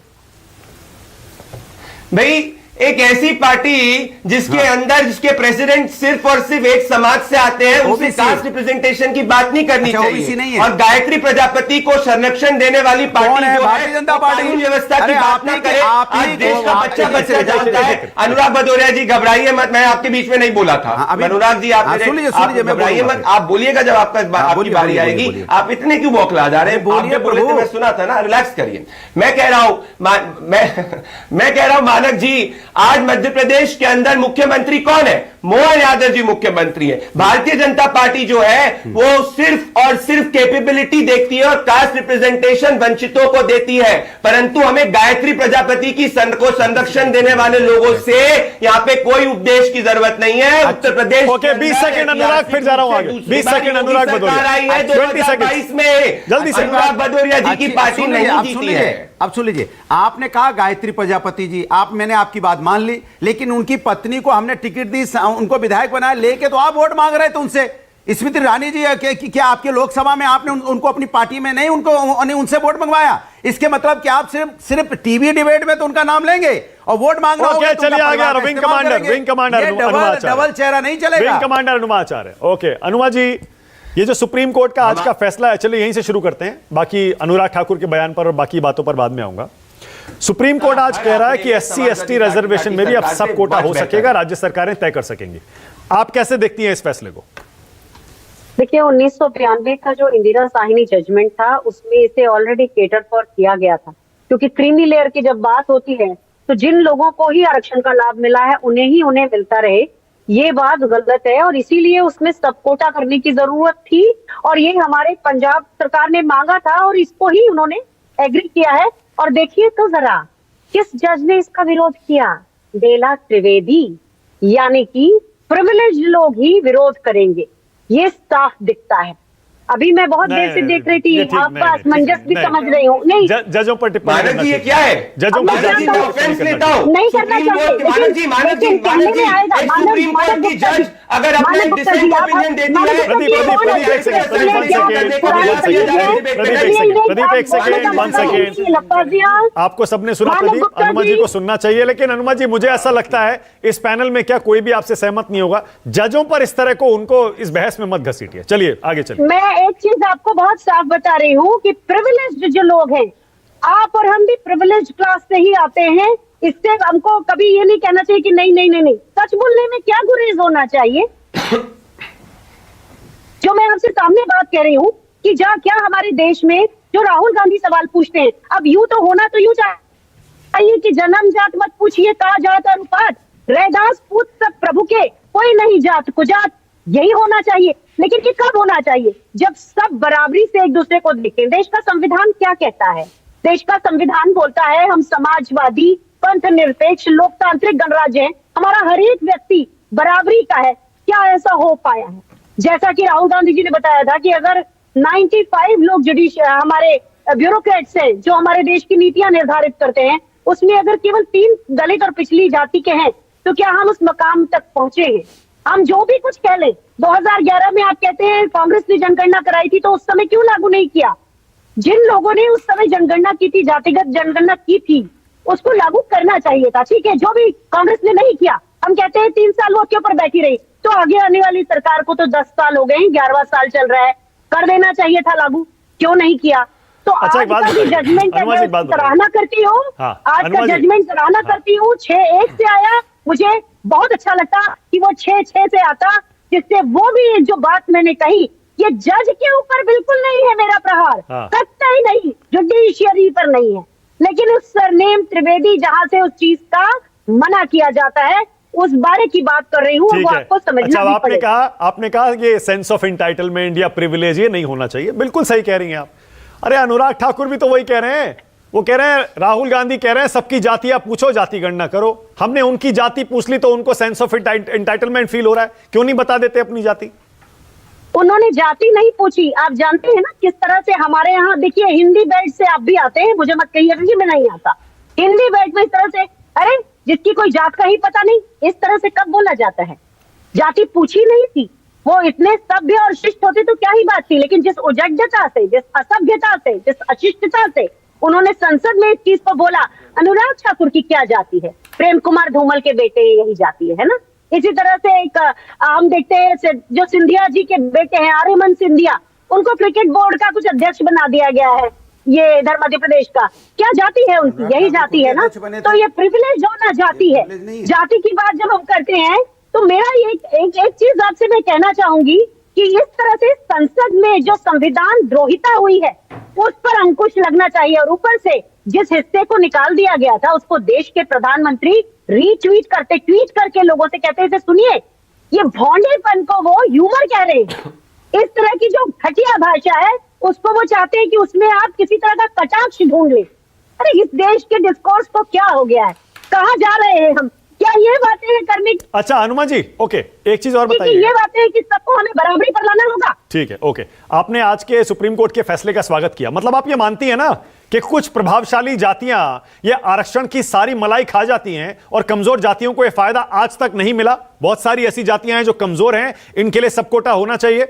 Speaker 12: भाई एक ऐसी पार्टी जिसके अंदर जिसके प्रेसिडेंट सिर्फ और सिर्फ एक समाज से आते हैं, उनसे कास्ट रिप्रेजेंटेशन की बात नहीं करनी चाहिए। और गायत्री प्रजापति को संरक्षण देने वाली पार्टी जो है
Speaker 13: जनता पार्टी
Speaker 12: कानून व्यवस्था की बात ना करे। आज देश का बच्चा जानता है। अनुराग भदौरिया जी घबराइए मत, मैं आपके बीच में नहीं बोला था। अनुराग जी आप घबराइए मत, आप बोलिएगा जब आपकी बारी आएगी। आप इतने क्यों बौखला जा रहे हैं? आपने बोले थे, मैं सुना था ना। रिलैक्स करिए। मैं कह रहा हूं मानक जी, आज मध्य प्रदेश के अंदर मुख्यमंत्री कौन है? मोहन यादव जी मुख्यमंत्री है। भारतीय जनता पार्टी जो है वो सिर्फ और सिर्फ कैपेबिलिटी देखती है और कास्ट रिप्रेजेंटेशन वंचितों को देती है, परंतु हमें गायत्री प्रजापति की को संरक्षण देने वाले लोगों से यहां पे कोई उपदेश की जरूरत नहीं है। उत्तर प्रदेश
Speaker 7: ओके, 20 सेकंड अनुराग, फिर जा रहा हूं आगे। 20 सेकंड अनुराग भदौरिया
Speaker 12: आई है 2022 में,
Speaker 7: जल्दी से।
Speaker 12: अनुराग भदौरिया जी की पार्टी नहीं जीती है।
Speaker 13: अब सुन लीजिए, आपने कहा गायत्री प्रजापति जी, मैंने आपकी बात मान ली, लेकिन उनकी पत्नी को हमने टिकट दी, उनको विधायक बनाया, लेके तो आप वोट मांग रहे थे उनसे। स्मृति ईरानी जी क्या आपके लोकसभा में आपने उनको अपनी पार्टी में नहीं उनसे वोट मंगवाया? इसके मतलब कि आप सिर्फ टीवी डिबेट में तो उनका नाम लेंगे और वोट मांग रहे हो।
Speaker 7: चलिए आ गया विंग कमांडर
Speaker 13: डबल चेहरा नहीं चलेगा।
Speaker 7: Wing commander Anumacharya. Okay Anuma ji, ये जो सुप्रीम कोर्ट का आज का फैसला है, चलिए यहीं से शुरू करते हैं, बाकी अनुराग ठाकुर के बयान पर और बाकी बातों पर बाद में आऊंगा। सुप्रीम कोर्ट आज कह रहा है कि एससी एसटी रिजर्वेशन में भी अब सब कोटा हो सकेगा, राज्य सरकारें तय कर सकेंगी। आप कैसे देखती हैं इस फैसले को?
Speaker 14: देखिए 1992 का जो इंदिरा साहिनी जजमेंट था उसमें इसे ऑलरेडी केटर फॉर किया गया था, क्योंकि क्रीमी लेयर की जब बात होती है तो जिन लोगों को ही आरक्षण का लाभ मिला है उन्हें मिलता रहे, ये बात गलत है। और इसीलिए उसमें सब कोटा करने की जरूरत थी और ये हमारे पंजाब सरकार ने मांगा था और इसको ही उन्होंने एग्री किया है। और देखिए तो जरा किस जज ने इसका विरोध किया? बेला त्रिवेदी, यानी कि प्रिविलेज लोग ही विरोध करेंगे, ये साफ दिखता है। अभी मैं बहुत देर से देख रही थी, आपका असमंजस भी समझ रही हूँ। नहीं,
Speaker 7: जजों पर टिप्पणी
Speaker 12: ये क्या है?
Speaker 7: जजों
Speaker 14: नहीं करना चाहिए,
Speaker 12: सुप्रीम कोर्ट की जज अगर अपना डिसेंट ओपिनियन देती है
Speaker 7: प्रदीप एक सेकंड, आपको सबने सुना प्रदीप, अनुमा जी को सुनना चाहिए, लेकिन अनुमा जी मुझे ऐसा लगता है इस पैनल में क्या कोई भी आपसे सहमत नहीं होगा, जजों पर इस तरह को उनको इस बहस में मत घसीटिए। चलिए आगे चलिए।
Speaker 14: मैं एक चीज आपको बहुत साफ बता रही हूँ कि प्रिविलेज्ड जो लोग हैं, आप और हम भी प्रिविलेज्ड क्लास से ही आते हैं, इससे हमको कभी ये नहीं कहना चाहिए कि नहीं नहीं नहीं नहीं। सच बोलने में क्या गुरेज होना चाहिए? जो मैं आपसे सामने बात कह रही हूँ कि क्या हमारे देश में जो राहुल गांधी सवाल पूछते हैं, अब यूं तो होना तो यूं चाहिए कि जन्म जात मत पूछिए का जात अनुपात, रैदास पूछ सब प्रभु के, कोई नहीं जात कुजात, यही होना चाहिए। लेकिन ये कब होना चाहिए? जब सब बराबरी से एक दूसरे को देखें। देश का संविधान क्या कहता है? देश का संविधान बोलता है हम समाजवादी, पंथ निरपेक्ष, लोकतांत्रिक गणराज्य हैं, हमारा हर एक व्यक्ति बराबरी का है। क्या ऐसा हो पाया है? जैसा कि राहुल गांधी जी ने बताया था कि अगर 95 लोग हमारे ब्यूरोक्रेट्स हैं जो हमारे देश की नीतियां निर्धारित करते हैं, उसमें अगर केवल 3 दलित और पिछली जाति के हैं, तो क्या हम उस मकाम तक पहुंचेंगे? हम जो भी कुछ कह लें, 2011 में आप कहते हैं कांग्रेस ने जनगणना कराई थी, तो उस समय क्यों लागू नहीं किया? जिन लोगों ने उस समय जनगणना की थी, जातिगत जनगणना की थी, उसको लागू करना चाहिए था। ठीक है, जो भी कांग्रेस ने नहीं किया, हम कहते हैं 3 साल वो क्यों पर बैठी रही, तो आगे आने वाली सरकार को तो 10 साल हो गए हैं, 11वां साल चल रहा है, कर देना चाहिए था लागू, क्यों नहीं किया? तो
Speaker 7: अच्छा,
Speaker 14: आज का भी जजमेंट सराहना करती हूँ, आज का जजमेंट सराहना करती हूँ। 6-1 से आया, मुझे बहुत अच्छा लगता कि वो 6-6 से आता, जिससे वो भी जो बात मैंने कही, ये जज के ऊपर बिल्कुल नहीं है मेरा प्रहार, सकता ही नहीं, जुडिशियरी पर नहीं है, लेकिन उस सरनेम त्रिवेदी जहां से उस चीज का मना किया जाता है, उस बारे की बात कर रही हूँ, वो आपको समझना
Speaker 7: अच्छा,
Speaker 14: भी पड़ेगा।
Speaker 7: आपने कहा ये सेंस ऑफ एंटाइटलमेंट या प्रिविलेज ये नहीं होना चाहिए, बिल्कुल सही कह रही हैं आप। अरे अनुराग ठाकुर भी तो वही कह रहे हैं, वो कह रहे हैं, राहुल गांधी कह रहे हैं सबकी जातियां पूछो, जाति गणना करो। हमने उनकी जाति पूछ ली तो उनको सेंस ऑफ एंटाइटलमेंट फील हो रहा है, क्यों नहीं बता देते अपनी जाति?
Speaker 14: उन्होंने जाति नहीं पूछी। आप जानते हैं ना किस तरह से हमारे यहाँ, देखिए हिंदी बेल्ट से आप भी आते हैं, मुझे मत कहिएगा कि मैं नहीं आता। हिंदी बेल्ट में इस तरह से, अरे जिसकी कोई जात का ही पता नहीं, इस तरह से कब बोला जाता है? जाति पूछी नहीं थी, वो इतने सभ्य और शिष्ट होते तो क्या ही बात थी, लेकिन जिस उजड्यता से, जिस असभ्यता से, जिस अशिष्टता से उन्होंने संसद में इस चीज को बोला, अनुराग ठाकुर की क्या जाति है, प्रेम कुमार धूमल के बेटे यही जाति है ना। इसी तरह से एक हम देखते हैं जो सिंधिया जी के बेटे हैं आर्यमन सिंधिया, उनको क्रिकेट बोर्ड का कुछ अध्यक्ष बना दिया गया है, ये इधर मध्य प्रदेश का, क्या जाति है उनकी? यही जाति है ना। तो ये प्रिविलेज होना जाति है। जाति की बात जब हम करते हैं तो मेरा एक चीज आपसे मैं कहना चाहूंगी कि इस तरह से संसद में जो संविधान द्रोहिता हुई है उस पर अंकुश लगना चाहिए, और ऊपर से जिस हिस्से को निकाल दिया गया था उसको देश के प्रधानमंत्री रीट्वीट करते, ट्वीट करके लोगों से कहते थे सुनिए, ये भौंडेपन को वो ह्यूमर कह रहे हैं। इस तरह की जो घटिया भाषा है उसको वो चाहते हैं कि उसमें आप किसी तरह का कटाक्ष ढूंढ ले। अरे इस देश के डिस्कोर्स को क्या हो गया है, कहाँ जा रहे हैं हम? क्या ये बातें हैं करने की?
Speaker 7: अच्छा अनुमा जी, ओके, एक चीज और बताइए।
Speaker 14: ये बातें हैं कि सबको हमें बराबरी पर लाना होगा।
Speaker 7: ठीक है, ओके, आपने आज के सुप्रीम कोर्ट के फैसले का स्वागत किया, मतलब आप ये मानती हैं ना कि कुछ प्रभावशाली जातियां ये आरक्षण की सारी मलाई खा जाती हैं और कमजोर जातियों को ये फायदा आज तक नहीं मिला? बहुत सारी ऐसी जातियां हैं जो कमजोर हैं, इनके लिए सब कोटा होना चाहिए।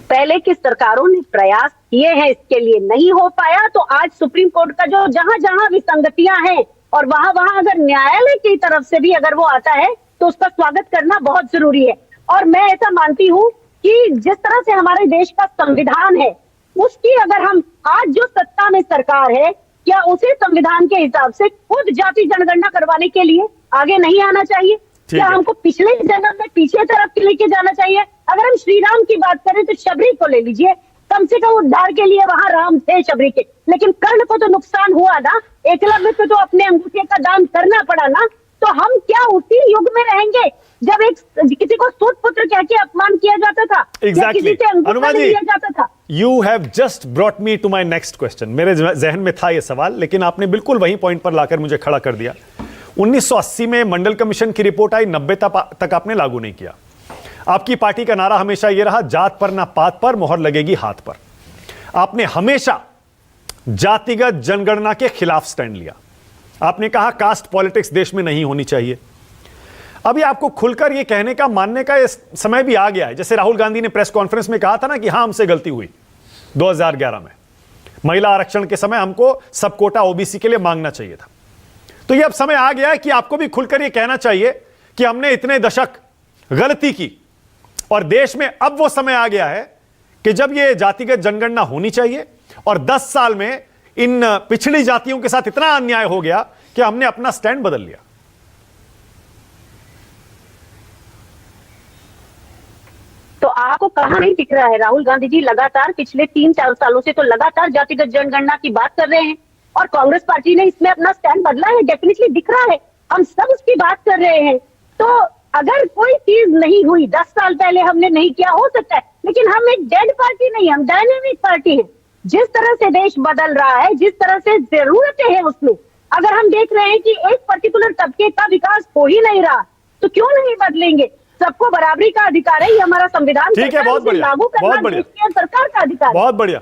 Speaker 14: पहले की सरकारों ने प्रयास किए हैं, इसके लिए नहीं हो पाया, तो आज सुप्रीम कोर्ट का जो जहां जहां विसंगतियां हैं और वहां वहां अगर न्यायालय की तरफ से भी अगर वो आता है तो उसका स्वागत करना बहुत जरूरी है। और मैं ऐसा मानती हूं कि जिस तरह से हमारे देश का संविधान है, उसकी अगर हम आज जो सत्ता में सरकार है, क्या उसे संविधान के हिसाब से खुद जाति जनगणना करवाने के लिए आगे नहीं आना चाहिए? क्या हमको पिछले जन्म में पीछे तरफ लेके जाना चाहिए? अगर हम श्री राम की बात करें तो शबरी को ले लीजिए, कम से कम उद्धार के लिए वहां राम थे शबरी के, लेकिन कर्ण को तो नुकसान हुआ ना, एकलव्य को तो अपने अंगूठे का दान करना पड़ा ना। तो हम क्या उसी युग में रहेंगे जब एक किसी को सूत पुत्र कह के अपमान किया जाता था?
Speaker 7: Exactly.
Speaker 14: अनुमा जी, लिया जाता था।
Speaker 7: You have just brought me to my next question. मेरे जहन में था यह सवाल, लेकिन आपने बिल्कुल वही पॉइंट पर लाकर मुझे खड़ा कर दिया। 1980 में मंडल कमीशन की रिपोर्ट आई, 90 तक आपने लागू नहीं किया। आपकी पार्टी का नारा हमेशा यह रहा, जात पर ना पात पर, मोहर लगेगी हाथ पर। आपने हमेशा जातिगत जनगणना के खिलाफ स्टैंड लिया। आपने कहा कास्ट पॉलिटिक्स देश में नहीं होनी चाहिए। अभी आपको खुलकर ये कहने का, मानने का ये समय भी आ गया है। जैसे राहुल गांधी ने प्रेस कॉन्फ्रेंस में कहा था ना कि हां, हमसे गलती हुई 2011 में, महिला आरक्षण के समय हमको सब कोटा ओबीसी के लिए मांगना चाहिए था। तो ये अब समय आ गया है कि आपको भी खुलकर ये कहना चाहिए कि हमने इतने दशक गलती की, और देश में अब वो समय आ गया है कि जब ये जातिगत जनगणना होनी चाहिए, और 10 साल में इन पिछड़ी जातियों के साथ इतना अन्याय हो गया कि हमने अपना स्टैंड बदल लिया।
Speaker 14: तो आपको कहां नहीं दिख रहा है? राहुल गांधी जी लगातार पिछले 3-4 सालों से तो लगातार जातिगत जनगणना की बात कर रहे हैं, और कांग्रेस पार्टी ने इसमें अपना स्टैंड बदला है, डेफिनेटली दिख रहा है। हम सब उसकी बात कर रहे हैं। तो अगर कोई चीज नहीं हुई 10 साल पहले हमने नहीं किया, हो सकता है, लेकिन हम एक डेड पार्टी नहीं, हम डायनेमिक पार्टी है। जिस तरह से देश बदल रहा है, जिस तरह से जरूरतें हैं उसमें, अगर हम देख रहे हैं कि एक पर्टिकुलर तबके का विकास हो ही नहीं रहा, तो क्यों नहीं बदलेंगे? सबको बराबरी का अधिकार है, ये हमारा संविधान
Speaker 7: ठीक है, बहुत बढ़िया,
Speaker 14: लागू करना
Speaker 7: बहुत बढ़िया,
Speaker 14: देश की सरकार का अधिकार है।
Speaker 7: बहुत बढ़िया।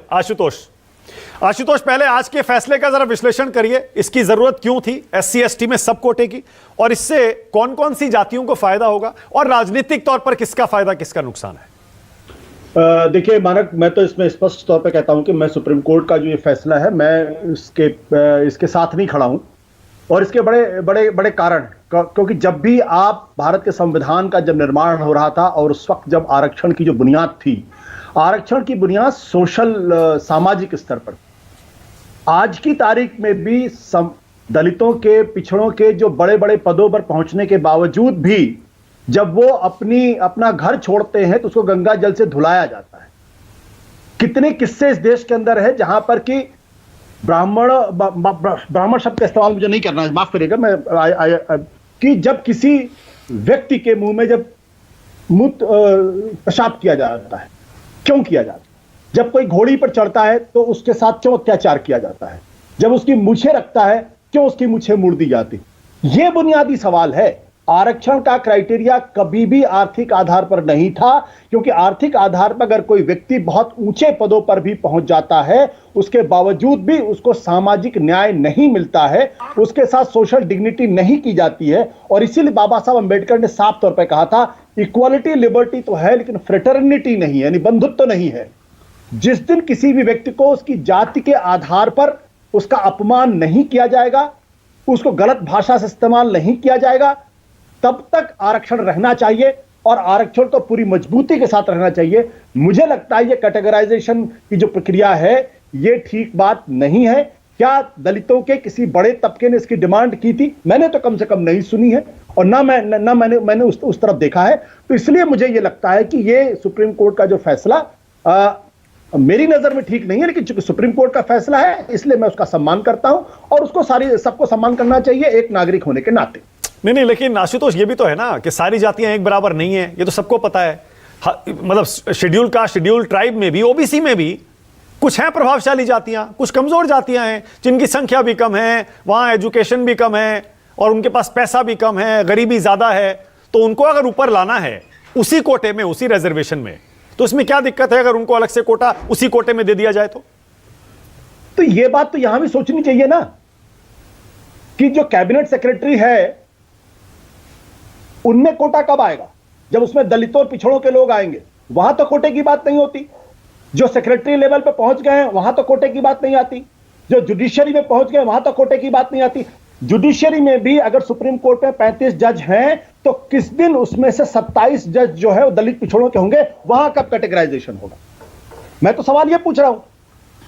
Speaker 7: आशुतोष, पहले आज के फैसले का जरा विश्लेषण करिए। इसकी जरूरत क्यों थी SC ST में सब कोटे की, और इससे कौन कौन सी जातियों को फायदा होगा, और राजनीतिक तौर पर किसका फायदा किसका नुकसान है?
Speaker 15: देखिए मानक, मैं तो इसमें स्पष्ट तौर पे कहता हूं कि मैं सुप्रीम कोर्ट का जो ये फैसला है, मैं इसके साथ नहीं खड़ा हूं, और इसके बड़े बड़े बड़े कारण, क्योंकि जब भी आप भारत के संविधान का जब निर्माण हो रहा था, और उस वक्त जब आरक्षण की जो बुनियाद थी, आरक्षण की बुनियाद सोशल सामाजिक स्तर पर, आज की तारीख में भी दलितों के, पिछड़ों के जो बड़े बड़े पदों पर पहुंचने के बावजूद भी जब वो अपना घर छोड़ते हैं तो उसको गंगा जल से धुलाया जाता है। कितने किस्से इस देश के अंदर है जहां पर कि ब्राह्मण शब्द का इस्तेमाल मुझे नहीं करना है, माफ करिएगा, मैं कि जब किसी व्यक्ति के मुंह में जब पेशाब किया जाता है, क्यों किया जाता है? जब कोई घोड़ी पर चढ़ता है तो उसके साथ क्यों अत्याचार किया जाता है? जब उसकी मूछें रखता है, क्यों उसकी मूछें मुड़ दी जाती? यह बुनियादी सवाल है। आरक्षण का क्राइटेरिया कभी भी आर्थिक आधार पर नहीं था, क्योंकि आर्थिक आधार पर अगर कोई व्यक्ति बहुत ऊंचे पदों पर भी पहुंच जाता है, उसके बावजूद भी उसको सामाजिक न्याय नहीं मिलता है, उसके साथ सोशल डिग्निटी नहीं की जाती है। और इसीलिए बाबा साहब अंबेडकर ने साफ तौर पर कहा था, इक्वालिटी लिबर्टी तो है लेकिन फ्रेटर्निटी नहीं है, यानी बंधुत्व तो नहीं है। जिस दिन किसी भी व्यक्ति को उसकी जाति के आधार पर उसका अपमान नहीं किया जाएगा, उसको गलत भाषा से इस्तेमाल नहीं किया जाएगा, तब तक आरक्षण रहना चाहिए, और आरक्षण तो पूरी मजबूती के साथ रहना चाहिए। मुझे लगता है ये कैटेगराइजेशन की जो प्रक्रिया है, ये ठीक बात नहीं है। क्या दलितों के किसी बड़े तबके ने इसकी डिमांड की थी? मैंने तो कम से कम नहीं सुनी है, और ना मैंने उस तरफ देखा है। तो इसलिए मुझे ये लगता है कि ये सुप्रीम कोर्ट का जो फैसला मेरी नजर में ठीक नहीं है, लेकिन चूंकि सुप्रीम कोर्ट का फैसला है इसलिए मैं उसका सम्मान करता हूं, और उसको सबको सम्मान करना चाहिए एक नागरिक होने के नाते।
Speaker 7: नहीं, लेकिन आशुतोष, ये भी तो है ना कि सारी जातियां एक बराबर नहीं है, ये तो सबको पता है। मतलब शेड्यूल कास्ट, शेड्यूल ट्राइब में भी, ओबीसी में भी कुछ हैं प्रभावशाली जातियां, कुछ कमजोर जातियां हैं जिनकी संख्या भी कम है, वहां एजुकेशन भी कम है, और उनके पास पैसा भी कम है, गरीबी ज्यादा है। तो उनको अगर ऊपर लाना है उसी कोटे में, उसी रिजर्वेशन में, तो इसमें क्या दिक्कत है अगर उनको अलग से कोटा उसी कोटे में दे दिया जाए?
Speaker 15: तो ये बात तो यहां भी सोचनी चाहिए ना कि जो कैबिनेट सेक्रेटरी है उनमें कोटा कब आएगा? जब उसमें दलितों और पिछड़ों के लोग आएंगे, वहां तो कोटे की बात नहीं होती। जो सेक्रेटरी लेवल पे पहुंच गए हैं वहां तो कोटे की बात नहीं आती। जो जुडिशियरी में पहुंच गए वहां तो कोटे की बात नहीं आती। जुडिशियरी में भी अगर सुप्रीम कोर्ट में 35 जज हैं, तो किस दिन उसमें से 27 जज जो है वो दलित पिछड़ों के होंगे? वहां कब कैटेगराइजेशन होगा? मैं तो सवाल ये पूछ रहा हूं।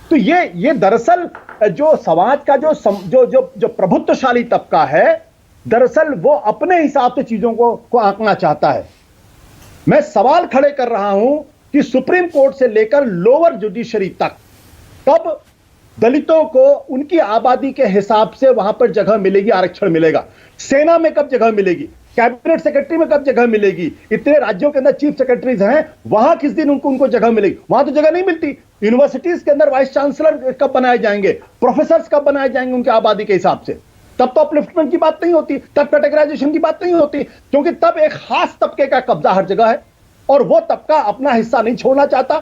Speaker 15: तो ये दरअसल जो समाज का जो प्रभुत्वशाली तबका है, दरअसल वो अपने हिसाब से चीजों को आंकना चाहता है। मैं सवाल खड़े कर रहा हूं कि सुप्रीम कोर्ट से लेकर लोअर जुडिशरी तक कब दलितों को उनकी आबादी के हिसाब से वहां पर जगह मिलेगी, आरक्षण मिलेगा? सेना में कब जगह मिलेगी? कैबिनेट सेक्रेटरी में कब जगह मिलेगी? इतने राज्यों के अंदर चीफ सेक्रेटरीज हैं, वहां किस दिन उनको जगह मिलेगी? वहां तो जगह नहीं मिलती। यूनिवर्सिटीज के अंदर वाइस चांसलर कब बनाए जाएंगे, प्रोफेसर कब बनाए जाएंगे उनकी आबादी के हिसाब से? तब तो अपलिफ्टमेंट की बात नहीं होती, तब कैटेगराइजेशन की बात नहीं होती, क्योंकि तब एक खास तबके का कब्जा हर जगह है, और वो तबका अपना हिस्सा नहीं छोड़ना चाहता।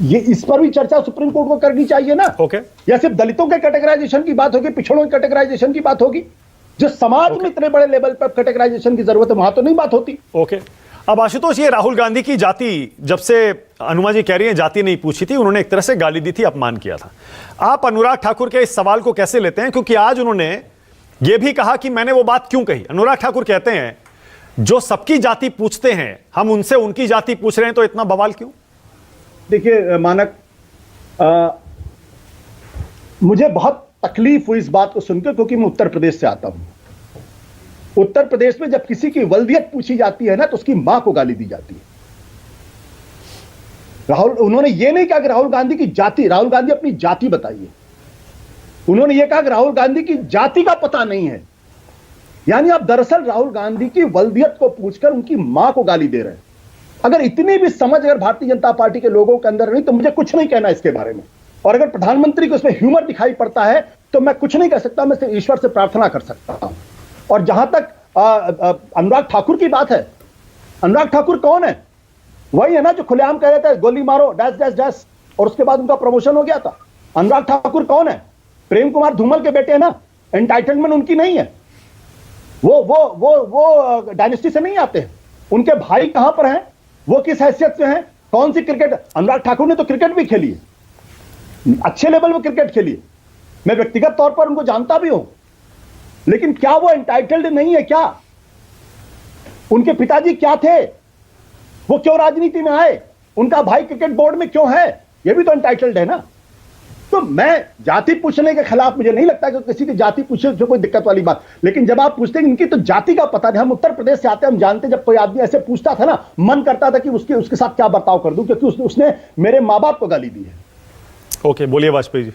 Speaker 15: ये इस पर भी चर्चा सुप्रीम कोर्ट को करनी चाहिए ना।
Speaker 7: ओके।
Speaker 15: या सिर्फ दलितों के कैटेगराइजेशन की बात होगी, पिछड़ों के कैटेगराइजेशन की बात होगी? जो समाज में इतने बड़े लेवल पर कैटेगराइजेशन की जरूरत है वहां तो नहीं बात होती।
Speaker 7: ओके, अब आशुतोष, ये राहुल गांधी की जाति, जब से अनुमा जी कह रही हैं जाति नहीं पूछी थी, उन्होंने एक तरह से गाली दी थी, अपमान किया था। आप अनुराग ठाकुर के इस सवाल को कैसे लेते हैं? क्योंकि आज उन्होंने ये भी कहा कि मैंने वो बात क्यों कही। अनुराग ठाकुर कहते हैं जो सबकी जाति पूछते हैं, हम उनसे उनकी जाति पूछ रहे हैं, तो इतना बवाल क्यों?
Speaker 15: देखिए मानक, मुझे बहुत तकलीफ हुई इस बात को सुनकर, क्योंकि मैं उत्तर प्रदेश से आता हूं। उत्तर प्रदेश में जब किसी की वल्दियत पूछी जाती है ना, तो उसकी मां को गाली दी जाती है। उन्होंने ये नहीं कहा कि राहुल गांधी की जाति, राहुल गांधी अपनी जाति बताइए। उन्होंने ये कहा कि राहुल गांधी की जाति का पता नहीं है। यानी आप दरअसल राहुल गांधी की वल्दियत को पूछकर उनकी मां को गाली दे रहे हैं। अगर इतनी भी समझ अगर भारतीय जनता पार्टी के लोगों के अंदर नहीं, तो मुझे कुछ नहीं कहना इसके बारे में। और अगर प्रधानमंत्री को इसमें ह्यूमर दिखाई पड़ता है तो मैं कुछ नहीं कह सकता, मैं सिर्फ ईश्वर से प्रार्थना कर सकता हूं। और जहां तक अनुराग ठाकुर की बात है, अनुराग ठाकुर कौन है? वही है ना जो खुलेआम कह रहे थे गोली मारो डैश डैश डैश, और उसके बाद उनका प्रमोशन हो गया था। अनुराग ठाकुर कौन है? प्रेम कुमार धूमल के बेटे हैं ना। एंटाइटलमेंट उनकी नहीं है, वो डायनेस्टी से नहीं आते हैं। उनके भाई कहां पर हैं? वो किस हैसियत से हैं? कौन सी क्रिकेट? अनुराग ठाकुर ने तो क्रिकेट भी खेली है, अच्छे लेवल में क्रिकेट खेली है। मैं व्यक्तिगत तौर पर उनको जानता भी हूं, लेकिन क्या वो एंटाइटल्ड नहीं है? क्या उनके पिताजी क्या थे? वो क्यों राजनीति में आए? उनका भाई क्रिकेट बोर्ड में क्यों है? ये भी तो एंटाइटल्ड है ना। तो मैं जाति पूछने के खिलाफ मुझे नहीं लगता कि किसी की जाति पूछे जो कोई दिक्कत वाली बात। लेकिन जब आप पूछते हैं इनकी तो जाति का पता नहीं, हम उत्तर प्रदेश से आते हैं, हम जानते हैं जब कोई आदमी ऐसे पूछता था ना, मन करता था कि उसके साथ क्या बर्ताव कर दूं, क्योंकि उसने मेरे माँ बाप को गाली दी है।
Speaker 7: ओके, बोलिए वाजपेयी जी,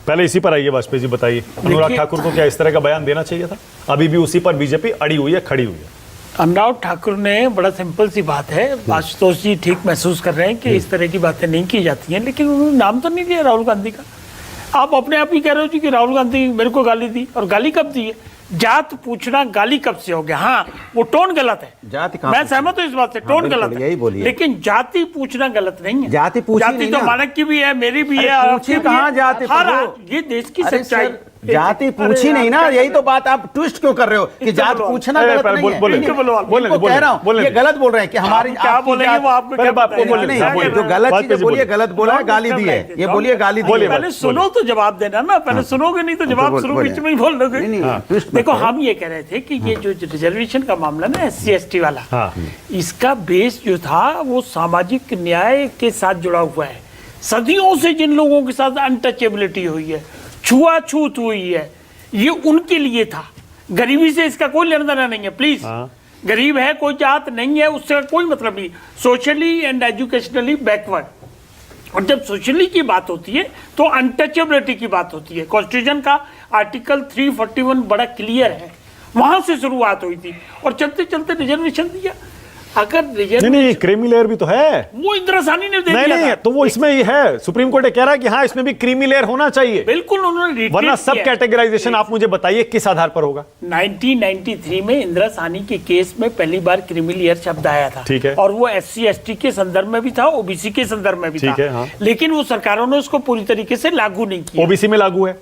Speaker 7: पहले इसी पर आइए। वाजपेयी जी बताइए, अनुराग ठाकुर को क्या इस तरह का बयान देना चाहिए था? अभी भी उसी पर बीजेपी अड़ी हुई है, खड़ी हुई है।
Speaker 16: अनुराग ठाकुर ने बड़ा सिंपल सी बात है, आशुतोष जी ठीक महसूस कर रहे हैं कि इस तरह की बातें नहीं की जाती हैं, लेकिन उन्होंने नाम तो नहीं लिया राहुल गांधी का। आप अपने आप ही कह रहे हो जी कि राहुल गांधी मेरे को गाली दी, और गाली कब दी है? जात पूछना गाली कब से हो गया? हाँ, वो टोन गलत है, मैं सहमत हूँ इस बात से, टोन गलत है, लेकिन जाति पूछना गलत नहीं है। जाति तो मानक की भी है, मेरी भी है, आपकी कहाँ जाति? ये देश की सच्चाई,
Speaker 13: जाति पूछी नहीं ना, यही तो बात आप ट्विस्ट क्यों कर रहे हो कि जाति पूछना गलत नहीं है। कह रहा हूँ ये गलत बोल रहे हैं कि हमारी
Speaker 16: क्या बोलेंगे वो आपको क्या पता
Speaker 13: नहीं, जो गलत चीज बोलिए, गलत बोला, गाली दी है, ये बोलिए गाली दी है।
Speaker 16: पहले सुनो तो जवाब देना ना, पहले सुनोगे नहीं तो जवाब शुरू बीच में ही बोल दोगे। देखो, हम ये कह रहे थे कि ये जो रिजर्वेशन का मामला ना SC/ST वाला, इसका बेस जो था वो सामाजिक न्याय के साथ जुड़ा हुआ है। सदियों से जिन लोगों के साथ अनटचेबिलिटी हुई है, छुआछूत हुई है, ये उनके लिए था। गरीबी से इसका कोई लेना देना नहीं है, प्लीज। गरीब है, कोई जात नहीं है, उससे कोई मतलब नहीं। सोशली एंड एजुकेशनली बैकवर्ड, और जब सोशली की बात होती है तो अनटचेबिलिटी की बात होती है। कॉन्स्टिट्यूशन का आर्टिकल 341 बड़ा क्लियर है, वहां से शुरुआत हुई थी और चलते चलते रिजर्वेशन दिया। अगर
Speaker 7: नहीं, क्रीमी लेयर भी तो है,
Speaker 16: वो इंदिरा साहनी ने दे दिया
Speaker 7: नहीं, तो वो इसमें ही है। सुप्रीम कोर्ट कह रहा है कि हाँ, इसमें भी क्रीमी लेयर होना चाहिए।
Speaker 16: बिल्कुल, उन्होंने
Speaker 7: वरना सब कैटेगराइजेशन आप मुझे बताइए किस आधार पर होगा।
Speaker 16: 1993 में इंदिरा साहनी के केस में पहली बार क्रीमी लेयर शब्द आया था,
Speaker 7: ठीक है,
Speaker 16: और वो SC/ST के संदर्भ में भी था, OBC के संदर्भ में भी था,
Speaker 7: हाँ।
Speaker 16: लेकिन वो सरकारों ने उसको पूरी तरीके से लागू नहीं किया।
Speaker 7: OBC में लागू है,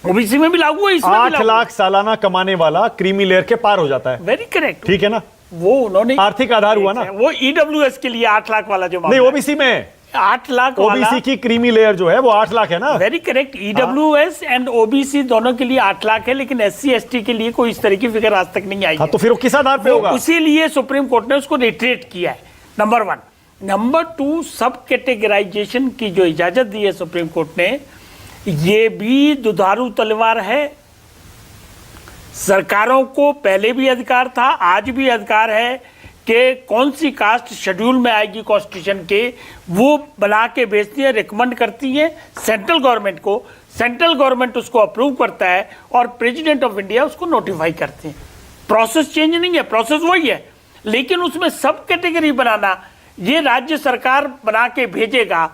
Speaker 16: OBC में भी लागू है, इसमें
Speaker 7: 8 लाख सालाना कमाने वाला क्रीमी लेयर के पार हो जाता है।
Speaker 16: वेरी करेक्ट,
Speaker 7: ठीक है ना।
Speaker 16: वो उन्होंने
Speaker 7: आर्थिक आधार हुआ ना,
Speaker 16: वो EWS के लिए 8 लाख वाला जो
Speaker 7: नहीं, OBC में
Speaker 16: 8 लाख वाला,
Speaker 7: OBC की क्रीमी लेयर जो है वो 8 लाख है ना।
Speaker 16: Very correct, EWS and OBC दोनों के लिए 8 लाख है, लेकिन SC/ST के लिए कोई इस तरह की फिगर आज तक नहीं आई।
Speaker 7: तो फिर वो किस आधार पे होगा?
Speaker 16: इसीलिए सुप्रीम कोर्ट ने उसको रिट्रेट किया है, नंबर 1। नंबर 2, सब कैटेगराइजेशन की जो इजाजत दी है सुप्रीम कोर्ट ने, ये भी दुधारू तलवार है। सरकारों को पहले भी अधिकार था, आज भी अधिकार है कि कौन सी कास्ट शेड्यूल में आएगी कॉन्स्टिट्यूशन के, वो बना के भेजती है, रिकमेंड करती है सेंट्रल गवर्नमेंट को, सेंट्रल गवर्नमेंट उसको अप्रूव करता है और प्रेसिडेंट ऑफ इंडिया उसको नोटिफाई करते हैं। प्रोसेस चेंज नहीं है, प्रोसेस वही है, लेकिन उसमें सब कैटेगरी बनाना, ये राज्य सरकार बना के भेजेगा,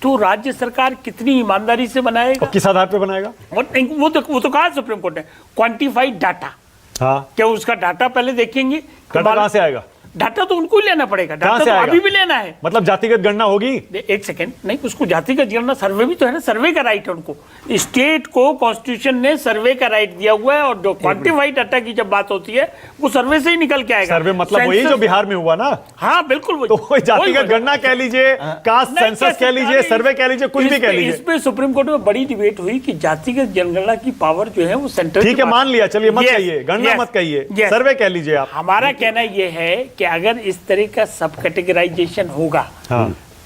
Speaker 16: तो राज्य सरकार कितनी ईमानदारी से बनाएगा,
Speaker 7: किस आधार पे बनाएगा?
Speaker 16: वो तो कहा सुप्रीम कोर्ट ने, क्वांटिफाइड डाटा।
Speaker 7: हाँ,
Speaker 16: क्या उसका डाटा पहले देखेंगे?
Speaker 7: डाटा कहां से आएगा?
Speaker 16: डाटा तो उनको ही लेना पड़ेगा, डाटा तो अभी भी लेना है।
Speaker 7: मतलब जातिगत गणना होगी?
Speaker 16: एक सेकंड, नहीं उसको जातिगत गणना, सर्वे भी तो है ना, सर्वे का राइट है उनको। स्टेट को कॉन्स्टिट्यूशन ने सर्वे का राइट दिया हुआ है, और जो क्वांटिफाइड डाटा की जब बात होती है वो सर्वे से ही निकल के आएगा।
Speaker 7: सर्वे मतलब वही जो बिहार में हुआ ना?
Speaker 16: हाँ बिल्कुल वही।
Speaker 7: तो कोई जातिगत गणना कह लीजिए, कास्ट सेंसस कह लीजिए, सर्वे कह लीजिए, कुछ भी कह लीजिए।
Speaker 16: इस पे सुप्रीम कोर्ट में बड़ी डिबेट हुई कि जातिगत जनगणना की पावर जो है वो सेंट्रल।
Speaker 7: ठीक है, मान लिया, चलिए मत कहिए गणना, मत कहिए, सर्वे कह लीजिए आप।
Speaker 16: हमारा कहना ये है कि अगर इस तरह का सब कैटेगराइजेशन होगा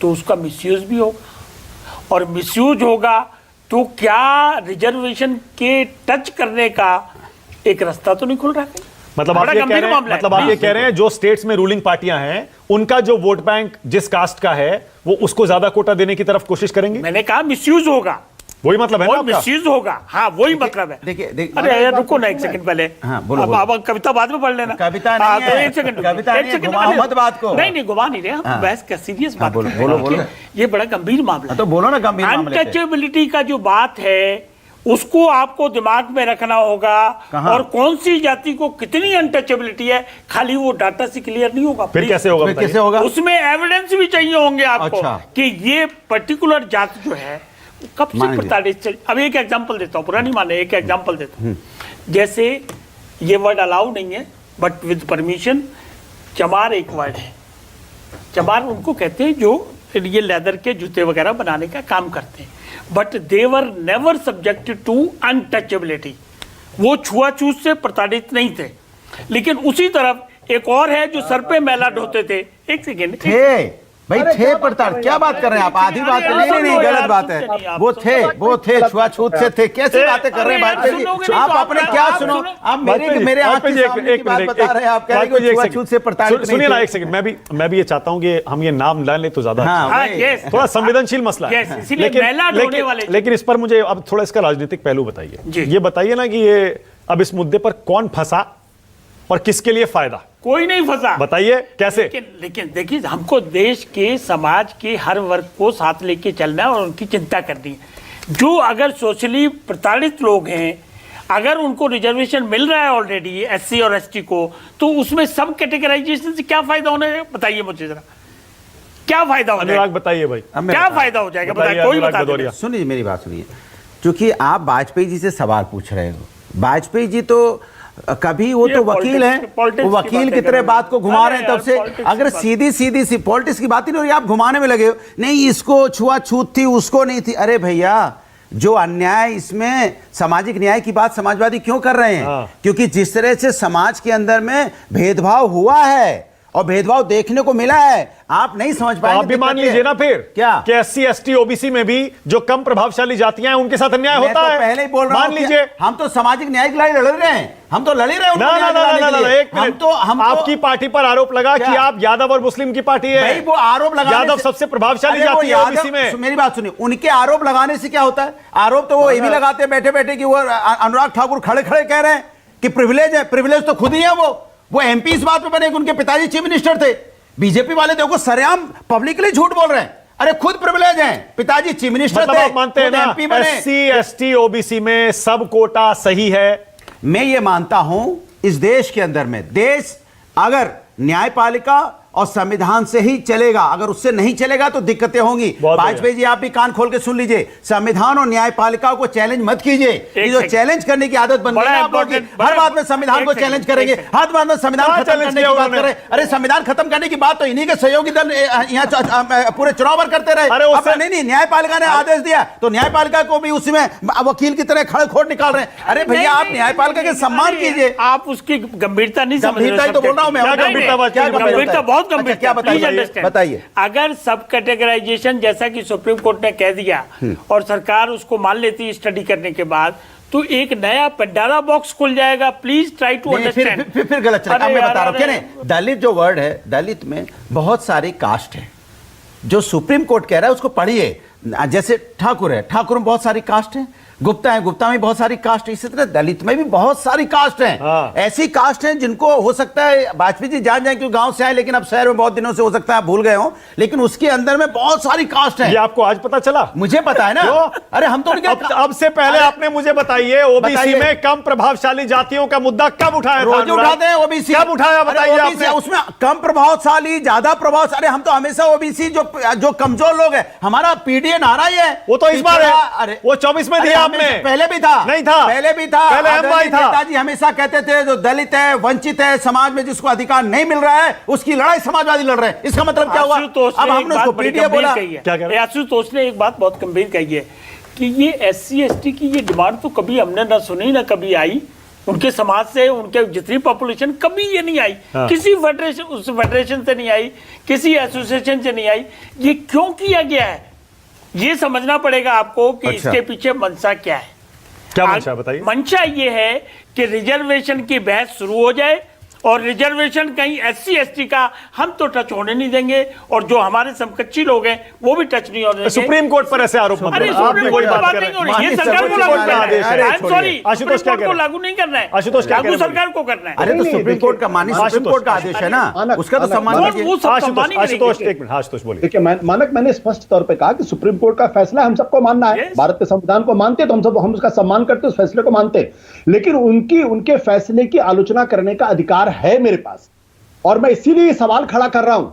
Speaker 16: तो उसका मिसयूज भी होगा, और मिसयूज होगा तो क्या रिजर्वेशन के टच करने का एक रास्ता तो नहीं खुल रहा है।
Speaker 7: मतलब आप ये कह रहे हैं जो स्टेट्स में रूलिंग पार्टियां हैं उनका जो वोट बैंक जिस कास्ट का है वो उसको ज्यादा कोटा देने की तरफ कोशिश करेंगे।
Speaker 16: मैंने कहा मिसयूज होगा,
Speaker 7: वही मतलब है ना?
Speaker 16: मिसयूज होगा, हाँ वही मतलब है।
Speaker 13: देखिए
Speaker 16: अरे रुको ना एक सेकंड पहले, अब कविता बाद में पढ़ लेना।
Speaker 13: कविता नहीं है,
Speaker 16: एक सेकंड,
Speaker 13: कविता नहीं है, घुमाओ मत बात को।
Speaker 16: नहीं घुमा नहीं रहे हम, बहस का सीरियस बात कर रहे हैं। बोलो, ये बड़ा गंभीर मामला है।
Speaker 13: तो बोलो ना गंभीर मामले पे।
Speaker 16: अनटचेबिलिटी का जो बात है उसको आपको दिमाग में रखना होगा, और कौन सी जाति को कितनी अनटचेबिलिटी है, खाली वो डाटा से क्लियर नहीं होगा।
Speaker 7: फिर कैसे होगा?
Speaker 13: कैसे होगा?
Speaker 16: उसमें एविडेंस भी चाहिए होंगे आपको कि ये पर्टिकुलर जाति जो है कब से प्रताड़ित चल। अब एक एग्जांपल देता हूँ, पूरा नहीं माने, एक एग्जांपल देता हूँ। जैसे ये वर्ड अलाउ नहीं है बट विद परमिशन, चमार एक वर्ड है। चमार उनको कहते हैं जो ये लेदर के जूते वगैरह बनाने का काम करते हैं, but they were never subjected to untouchability. वो छुआछूत से प्रताड़ित नहीं थे। लेकिन उसी तरफ एक और है जो सर पे मैला ढोते थे। एक सेकेंड,
Speaker 13: थे भाई, थे प्रताड़, क्या बात कर रहे हैं आप? आधी बात नहीं, गलत बात है। वो थे छुआछूत से थे। कैसी बातें कर रहे हैं भाई? आप अपने क्या सुनो, आप मेरे आंख के सामने की बात बता रहे हैं, आप कह रहे हैं छुआछूत से प्रताड़ित।
Speaker 7: सुनिए ना एक सेकंड, मैं भी ये चाहता हूँ कि हम ये नाम ना ले तो ज्यादा थोड़ा संवेदनशील मसला है, लेकिन इस पर मुझे अब थोड़ा इसका राजनीतिक पहलू बताइए। ये बताइए ना कि ये अब इस मुद्दे पर कौन फंसा और किसके लिए फायदा?
Speaker 16: कोई नहीं फंसा।
Speaker 7: बताइए कैसे?
Speaker 16: लेकिन देखिए, हमको देश के समाज के हर वर्ग को साथ लेके चलना है और उनकी चिंता करनी है। जो अगर सोशली प्रताड़ित लोग हैं, अगर उनको रिजर्वेशन मिल रहा है ऑलरेडी एससी और एसटी को, तो उसमें सब कैटेगराइजेशन से क्या फायदा होना है? बताइए मुझे जरा, क्या फायदा हो जाएगा?
Speaker 7: बताइए भाई,
Speaker 16: क्या फायदा हो जाएगा? बताइए, कोई बता दो।
Speaker 13: सुनिए मेरी बात सुनिए, क्योंकि आप वाजपेयी जी से सवाल पूछ रहे हो। वाजपेयी जी तो कभी वो तो वकील हैं, वो वकील की तरह बात को घुमा रहे हैं तब से। अगर सीधी पॉलिटिक्स की बात ही नहीं हो रही, आप घुमाने में लगे हो। नहीं इसको छुआछूत थी, उसको नहीं थी। अरे भैया, जो अन्याय, इसमें सामाजिक न्याय की बात समाजवादी क्यों कर रहे हैं? क्योंकि जिस तरह से समाज के अंदर में भेदभाव हुआ है और भेदभाव देखने को मिला है, आप नहीं समझ पाएंगे।
Speaker 7: आप भी मान लीजिए ना फिर
Speaker 13: क्या
Speaker 7: कि एससी एसटी ओबीसी में भी जो कम प्रभावशाली जातियां हैं उनके साथ अन्याय होता है।
Speaker 13: पहले ही बोल रहा हूं, मान लीजिए हम तो सामाजिक न्याय की लड़ाई लड़ रहे हैं, हम तो लड़ ही रहे हैं।
Speaker 7: हम आपकी पार्टी पर आरोप लगा कि आप यादव और मुस्लिम की पार्टी है।
Speaker 13: वो आरोप लगा,
Speaker 7: यादव सबसे प्रभावशाली जाति है ओबीसी में।
Speaker 13: मेरी बात सुनिए, उनके आरोप लगाने से क्या होता है? आरोप तो वो ये भी लगाते हैं बैठे बैठे कि वो अनुराग ठाकुर खड़े खड़े कह रहे हैं कि प्रिविलेज है। प्रिविलेज तो खुद ही है। वो एमपी इस बात पे बने कि उनके पिताजी चीफ मिनिस्टर थे। बीजेपी वाले देखो सरेआम पब्लिकली झूठ बोल रहे हैं। अरे खुद प्रिविलेज हैं, पिताजी चीफ मिनिस्टर थे,
Speaker 7: आप मानते हैं ना एससी एसटी ओबीसी में सब कोटा सही है?
Speaker 13: मैं ये मानता हूं इस देश के अंदर में, देश अगर न्यायपालिका और संविधान से ही चलेगा, अगर उससे नहीं चलेगा तो दिक्कतें होंगी। वाजपेयी जी आप भी कान खोल के सुन लीजिए, संविधान और न्यायपालिका को चैलेंज मत कीजिए। ये जो चैलेंज करने की आदत बन गई है आप लोगों की, हर बात में संविधान को चैलेंज करेंगे, हर बात में संविधान खत्म करने की बात करें। अरे संविधान खत्म करने की बात तो इन्हीं के सहयोगी दल यहाँ पूरे चुनाव भर करते रहे। नहीं, न्यायपालिका ने आदेश दिया तो न्यायपालिका को भी उसमें वकील की तरह खड़े खोट निकाल रहे हैं। अरे भैया, आप न्यायपालिका के सम्मान कीजिए।
Speaker 16: आप उसकी गंभीरता नहीं समझ रहे।
Speaker 13: गंभीरता तो बोल रहा हूं मैं।
Speaker 16: गंभीरता बहुत
Speaker 13: क्या बताइए?
Speaker 16: अगर सब कैटेगराइजेशन जैसा कि सुप्रीम कोर्ट ने कह दिया और सरकार उसको मान लेती स्टडी करने के बाद, तो एक नया पंडारा बॉक्स खुल जाएगा। Please try to understand.
Speaker 13: फिर गलत चला। मैं बता रहा हूं, दलित जो वर्ड है, दलित में बहुत सारी कास्ट है। जो सुप्रीम कोर्ट कह रहा है उसको पढ़िए। जैसे ठाकुर है, ठाकुर में बहुत सारी कास्ट है। गुप्ता है, गुप्ता में बहुत सारी कास्ट, इसी तरह दलित में भी बहुत सारी कास्ट हैं। ऐसी कास्ट हैं जिनको हो सकता है वाजपेयी जी जान जाए क्योंकि गांव से आए, लेकिन अब शहर में बहुत दिनों से हो सकता है आप भूल गए हो, लेकिन उसके अंदर में बहुत सारी कास्ट हैं।
Speaker 7: ये आपको आज पता चला?
Speaker 13: मुझे पता है ना। अरे हम तो
Speaker 7: अब से पहले आपने मुझे बताइए, ओबीसी में कम प्रभावशाली जातियों का मुद्दा कब उठाया?
Speaker 13: रोज उठाते हैं ओबीसी,
Speaker 7: कब उठाया बताइए आपने?
Speaker 13: उसमें कम प्रभावशाली, ज्यादा प्रभावशाली। अरे हम तो हमेशा ओबीसी जो कमजोर लोग हैं, हमारा पीडीए नारा ही है।
Speaker 7: वो तो इस बार है। अरे वो 24 में दिया आपने,
Speaker 13: पहले भी था।
Speaker 7: नहीं था,
Speaker 13: पहले भी था।
Speaker 7: पहले एमवाई था।
Speaker 13: नेताजी हमेशा कहते थे जो दलित है, वंचित है, समाज में जिसको अधिकार नहीं मिल रहा है उसकी लड़ाई समाजवादी लड़ रहे हैं। इसका मतलब क्या हुआ? अब हमने उसको पीडीए बोला।
Speaker 16: आशुतोष ने एक बात बहुत गंभीर कही है कि ये SC ST की ये डिमांड तो कभी हमने ना सुनी ना कभी आई। उनके समाज से, उनके जितनी पॉपुलेशन, कभी ये नहीं आई। किसी फेडरेशन, उस फेडरेशन से नहीं आई, किसी एसोसिएशन से नहीं आई। ये क्यों किया गया है ये समझना पड़ेगा आपको कि इसके पीछे मंशा क्या है।
Speaker 7: क्या मंशा बताइए?
Speaker 16: मंशा ये है कि रिजर्वेशन की बहस शुरू हो जाए और रिजर्वेशन कहीं SC ST का हम तो टच होने नहीं देंगे, और जो हमारे समकक्षी लोग हैं वो भी टच नहीं होने देंगे।
Speaker 7: सुप्रीम कोर्ट पर ऐसे आरोप मत
Speaker 16: अरे
Speaker 7: लगाओ। आप भी वही बात कर रहे हैं।
Speaker 16: ये सरकार को लागू करना है। सॉरी,
Speaker 7: आशुतोष क्या कह रहे हैं?
Speaker 16: लागू नहीं करना है,
Speaker 7: आशुतोष क्या कह रहे हैं?
Speaker 16: लागू सरकार को करना है।
Speaker 13: अरे तो सुप्रीम कोर्ट का माननीय सुप्रीम कोर्ट का आदेश है ना, उसका तो सम्मान कीजिए।
Speaker 7: आशुतोष एक मिनट, आशुतोष बोलिए।
Speaker 15: देखिए मानक, मैंने स्पष्ट तौर पे कहा कि सुप्रीम कोर्ट का फैसला हम सबको मानना है। भारत के संविधान को मानते तो हम उसका सम्मान करते, उस फैसले को मानते, लेकिन उनके फैसले की आलोचना करने का अधिकार है मेरे पास। और मैं इसीलिए सवाल खड़ा कर रहा हूं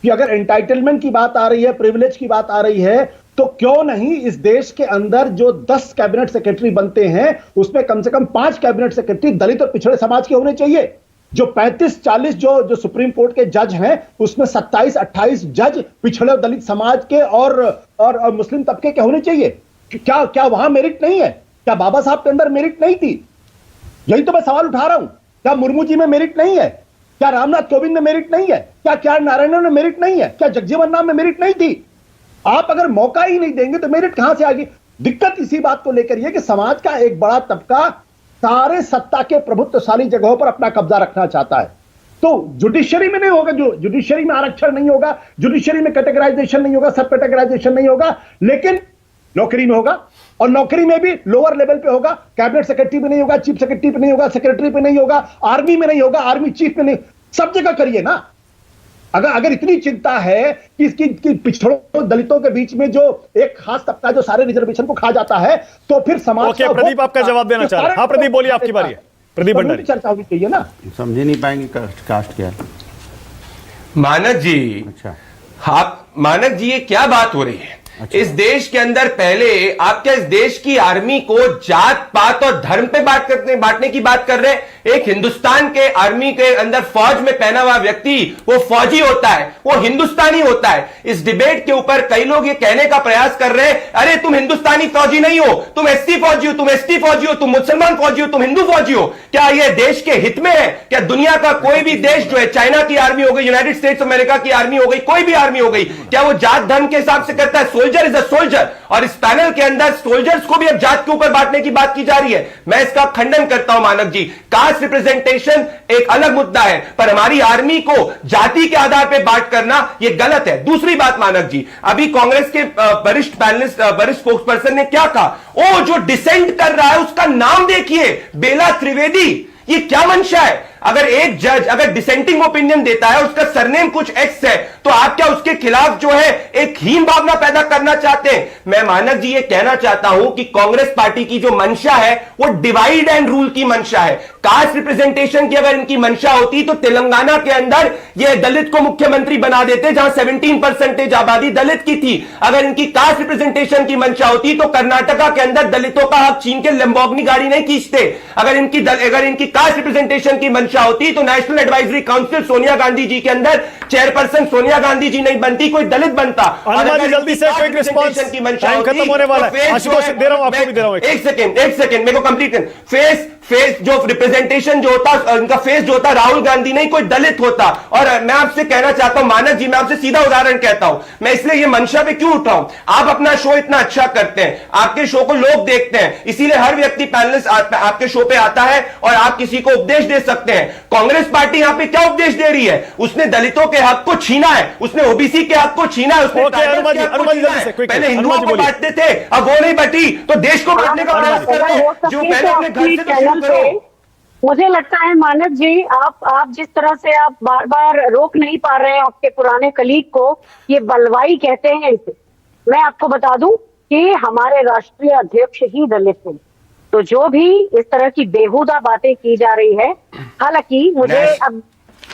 Speaker 15: कि अगर एंटाइटलमेंट की बात आ रही है, प्रिविलेज की बात आ रही है, तो क्यों नहीं इस देश के अंदर जो 10 कैबिनेट सेक्रेटरी बनते हैं उसमें कम से कम 5 कैबिनेट सेक्रेटरी दलित और पिछड़े समाज के होने चाहिए। जो 35-40 जो सुप्रीम कोर्ट के जज हैं उसमें 27-28 जज पिछड़े और दलित समाज के और मुस्लिम तबके के होने चाहिए। क्या वहां मेरिट नहीं है? क्या बाबा साहब के अंदर मेरिट नहीं थी? यही तो मैं सवाल उठा रहा हूं। क्या मुर्मू जी में मेरिट नहीं है? क्या रामनाथ कोविंद में मेरिट नहीं है? क्या नारायणन में मेरिट नहीं है? क्या जगजीवन राम में मेरिट नहीं थी? आप अगर मौका ही नहीं देंगे तो मेरिट कहां से आएगी? दिक्कत इसी बात को लेकर यह कि समाज का एक बड़ा तबका सारे सत्ता के प्रभुत्वशाली जगहों पर अपना कब्जा रखना चाहता है। तो जुडिशरी में नहीं होगा, जो जुडिशरी में आरक्षण नहीं होगा, जुडिशरी में कैटेगराइजेशन नहीं होगा, सब कैटेगराइजेशन नहीं होगा, लेकिन नौकरी में होगा। और नौकरी में भी लोअर लेवल पे होगा, कैबिनेट सेक्रेटरी पे नहीं होगा, चीफ सेक्रेटरी पे नहीं होगा, सेक्रेटरी पे नहीं होगा, आर्मी में नहीं होगा, आर्मी चीफ में नहीं, सब जगह करिए ना। अगर इतनी चिंता है कि पिछड़ों दलितों के बीच में जो एक खास तबका जो सारे रिजर्वेशन को खा जाता है, तो फिर समाज
Speaker 7: ओके, प्रदीप आपका जवाब देना चाह रहे हैं। हाँ प्रदीप बोलिए, आपकी बारी है। प्रदीप भंडारी,
Speaker 15: चर्चा होनी चाहिए ना।
Speaker 13: समझे नहीं पाएंगे कास्ट क्या है।
Speaker 12: मानक जी, आप मानक जी, ये क्या बात हो रही है? इस देश के अंदर पहले आप क्या इस देश की आर्मी को जात पात और धर्म पे बांटने की बात कर रहे हैं? एक हिंदुस्तान के आर्मी के अंदर फौज में पहना हुआ व्यक्ति वो फौजी होता है, वो हिंदुस्तानी होता है। इस डिबेट के ऊपर कई लोग ये कहने का प्रयास कर रहे हैं, अरे तुम हिंदुस्तानी फौजी नहीं हो, तुम SC फौजी हो, तुम ST फौजी हो, तुम मुसलमान फौजी हो, तुम हिंदू फौजी हो। क्या यह देश के हित में है? क्या दुनिया का कोई भी देश जो है, चाइना की आर्मी हो गई, यूनाइटेड स्टेट्स अमेरिका की आर्मी हो गई, कोई भी आर्मी हो गई, क्या वो जात धर्म के हिसाब से करता है? Soldier is a soldier. और इस पैनल के अंदर सोल्जर्स को भी अब जात के ऊपर बांटने की बात की जा रही है। मैं इसका खंडन करता हूं मानक जी। कास्ट रिप्रेजेंटेशन एक अलग मुद्दा है, पर हमारी आर्मी को जाति के आधार पर बांट करना यह गलत है। दूसरी बात मानक जी, अभी कांग्रेस के वरिष्ठ पैनलिस्ट, वरिष्ठ स्पोक्सपर्सन ने क्या कहा? ओ जो डिसेंट कर रहा है उसका नाम देखिए, बेला त्रिवेदी। ये क्या मंशा है? अगर एक जज अगर डिसेंटिंग ओपिनियन देता है, उसका सरनेम कुछ एक्स है, तो आप क्या उसके खिलाफ जो है एक हीन भावना पैदा करना चाहते हैं? मैं मानक जी ये कहना चाहता हूं कि कांग्रेस पार्टी की जो मंशा है वो डिवाइड एंड रूल की मंशा है। कास्ट रिप्रेजेंटेशन की अगर इनकी मंशा होती तो तेलंगाना के अंदर ये दलित को मुख्यमंत्री बना देते, जहां 17% आबादी दलित की थी। अगर इनकी कास्ट रिप्रेजेंटेशन की मंशा होती तो कर्नाटका के अंदर दलितों का हक छीन के लंबोर्गिनी गाड़ी नहीं खींचते। अगर इनकी कास्ट रिप्रेजेंटेशन की मंशा होती तो national advisory council Sonia Gandhi ji के अंदर चेयरपर्सन सोनिया गांधी जी नहीं बनती, कोई दलित बनता।
Speaker 7: और जल्दी से क्विक रिस्पांस,
Speaker 12: की मंशा
Speaker 7: खत्म होने वाला है। आशुतोष दे रहा हूं, आपको भी दे रहा हूं।
Speaker 12: एक सेकंड मेरे को कंप्लीट कर। फेस जो रिप्रेजेंटेशन जो होता, उनका फेस जो होता राहुल गांधी नहीं कोई दलित होता। और मैं आपसे कहना चाहता हूं मानक जी, मैं आपसे सीधा उदाहरण कहता हूं, मैं इसलिए ये मंशा पे क्यों उठाऊं, आप अपना शो इतना अच्छा करते हैं, आपके शो को लोग देखते हैं, इसीलिए हर व्यक्ति पैनलिस्ट आपके शो पे आता है और आप किसी को उपदेश दे सकते हैं। कांग्रेस पार्टी यहां पे क्या उपदेश दे रही है? उसने दलितों के हक को छीना है, उसने ओबीसी के हक को छीना है, उसने पहले हिंदुओं को बांटते थे, अब वो नहीं बटी तो देश को बांटने का प्रयास कर रहे हैं, जो पहले अपने घर से तो शुरू करो।
Speaker 14: मुझे लगता है मानक जी, आप जिस तरह से आप बार बार रोक नहीं पा रहे हैं आपके पुराने कलीग को, ये बलवाई कहते हैं इसे। मैं आपको बता दूं कि हमारे राष्ट्रीय अध्यक्ष ही दलित हैं, तो जो भी इस तरह की बेहुदा बातें की जा रही है, हालांकि मुझे अब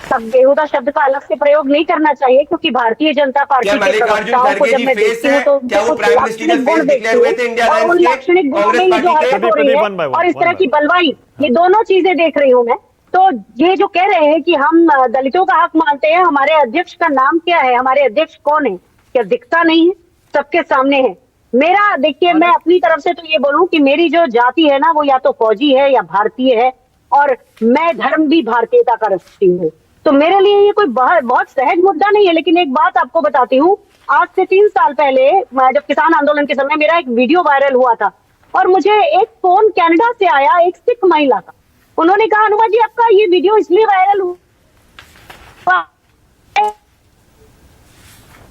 Speaker 14: सब बेहुदा शब्द का अलग से प्रयोग नहीं करना चाहिए, क्योंकि भारतीय जनता पार्टी के प्रवक्ताओं को जब मैं देखती हूँ तो लाक्षणिक गुण देखती हूँ, और उन लाक्षणिक गुणों में जो हरकत हो रही है और इस तरह की बलवाई, ये दोनों चीजें देख रही हूँ मैं। तो ये जो कह रहे हैं कि हम दलितों का हक मानते हैं, हमारे अध्यक्ष का नाम क्या है, हमारे अध्यक्ष कौन है, क्या दिखता नहीं है? सबके सामने है। मेरा देखिए, मैं अपनी तरफ से तो ये बोलूं कि मेरी जो जाति है ना, वो या तो फौजी है या भारतीय है, और मैं धर्म भी भारतीयता का रखती हूँ। तो मेरे लिए ये कोई बहुत सहज मुद्दा नहीं है। लेकिन एक बात आपको बताती हूँ, आज से 3 साल पहले जब किसान आंदोलन के समय मेरा एक वीडियो वायरल हुआ था, और मुझे एक फोन कनाडा से आया एक सिख महिला का। उन्होंने कहा, अनुमा जी आपका ये वीडियो इसलिए वायरल हुआ,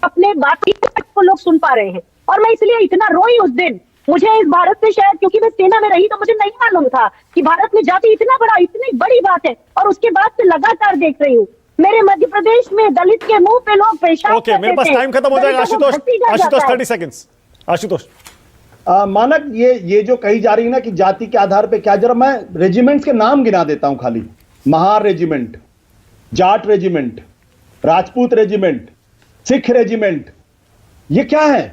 Speaker 14: अपने बात को लोग सुन पा रहे हैं, और मैं इसलिए इतना रोई उस दिन। मुझे इस भारत से शायद, क्योंकि मैं सेना में रही, तो मुझे नहीं मालूम था कि भारत में जाति इतनी बड़ी बात है, और उसके बाद से लगातार देख रही हूँ मेरे मध्य प्रदेश में दलित के मुंह पे लोग पेशाब
Speaker 7: ओके, मेरे पास टाइम खत्म हो जाएगा। आशुतोष 30 सेकंड्स। आशुतोष
Speaker 15: मानक, ये जो कही जा रही है ना कि जाति के आधार पे क्या, जरा मैं रेजिमेंट्स के नाम गिना देता हूं खाली। Mahar regiment, Jat regiment, Rajput regiment, Sikh regiment, ये क्या है?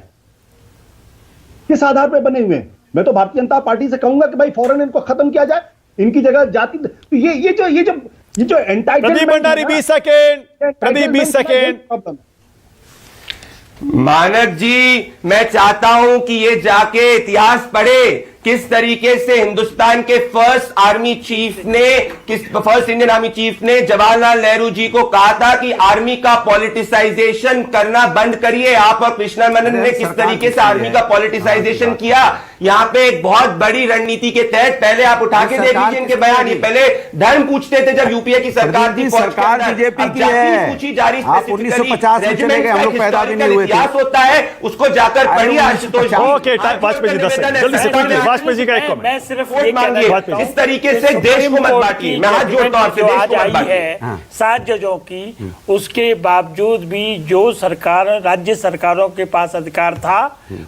Speaker 15: किस आधार पे बने हुए हैं? मैं तो भारतीय जनता पार्टी से कहूंगा कि भाई फौरन इनको खत्म किया जाए, इनकी जगह जाति। तो ये जो entitlement,
Speaker 7: Pradeep Bhandari 20 second, Pradeep 20 second.
Speaker 12: मानक जी, मैं चाहता हूं कि ये जाके इतिहास पढ़े, किस तरीके से हिंदुस्तान के फर्स्ट इंडियन आर्मी चीफ ने जवाहरलाल नेहरू जी को कहा था कि आर्मी का पॉलिटिसाइजेशन करना बंद करिए। आप और कृष्णा मेनन ने किस तरीके से आर्मी का पॉलिटिसाइजेशन किया, यहाँ पे एक बहुत बड़ी रणनीति के तहत। पहले आप उठा के देख लीजिए इनके बयान। ये पहले धर्म पूछते थे जब यूपीए की सरकार थी,
Speaker 13: सरकार बीजेपी की है,
Speaker 12: पूछी जा रही,
Speaker 13: 1950 में चले गए, हम लोग पैदा भी नहीं हुए थे।
Speaker 12: इतिहास होता है, उसको जाकर पढ़िए आशुतोष।
Speaker 7: ओके, वाजपेयी जी 10 सेकंड जल्दी से क्विकली। वाजपेयी जी का एक कमेंट।
Speaker 16: मैं सिर्फ
Speaker 12: इस तरीके से देश को मत बांटिए। मैं हाथ जोड़ता हूं आपसे, देश को मत बांटिए।
Speaker 16: 7 जजों की, उसके बावजूद भी जो सरकार, राज्य सरकारों के पास अधिकार था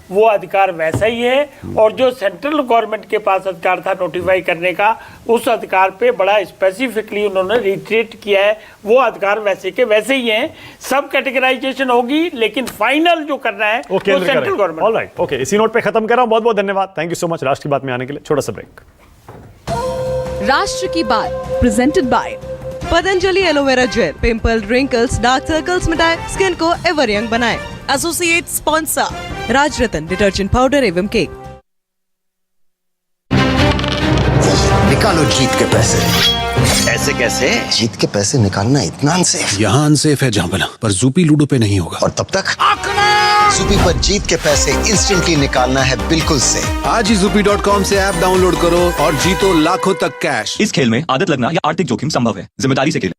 Speaker 16: वो अधिकार वैसा ही है, और जो सेंट्रल गवर्नमेंट के पास अधिकार था नोटिफाई करने का, उस अधिकार पे बड़ा स्पेसिफिकली उन्होंने रिट्रीट किया है। वो अधिकार वैसे के वैसे ही हैं। सब कैटेगराइजेशन होगी, लेकिन फाइनल जो करना है वो सेंट्रल गवर्नमेंट।
Speaker 7: ऑलराइट, ओके, इसी नोट पे खत्म कर रहा हूं। बहुत बहुत धन्यवाद, थैंक यू सो मच राष्ट्र की बात में आने के लिए। छोटा सा ब्रेक।
Speaker 5: राष्ट्र की बात presented by Patanjali aloe vera gel, pimple, wrinkles, dark circles मिटाए, स्किन को एवर यंग बनाए। Associate sponsor Rajratna detergent powder एवं केक।
Speaker 1: निकालो जीत के पैसे। ऐसे कैसे? जीत के पैसे निकालना इतना अनसेफ।
Speaker 17: यहाँ अनसेफ है जहाँ बना, पर ज़ूपी लूडो पे नहीं होगा।
Speaker 1: और तब तक ज़ूपी पर जीत के पैसे इंस्टेंटली निकालना है बिल्कुल सेफ।
Speaker 17: आज ही ज़ूपी.com से ऐप डाउनलोड करो और जीतो लाखों तक कैश।
Speaker 18: इस खेल में आदत लगना या आर्थिक जोखिम संभव है, जिम्मेदारी से खेलें।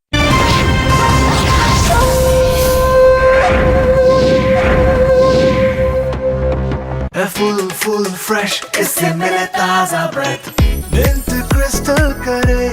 Speaker 19: फुल फ्रेश, इससे मिले ताजा ब्रेथ। मिंट क्रिस्टल करे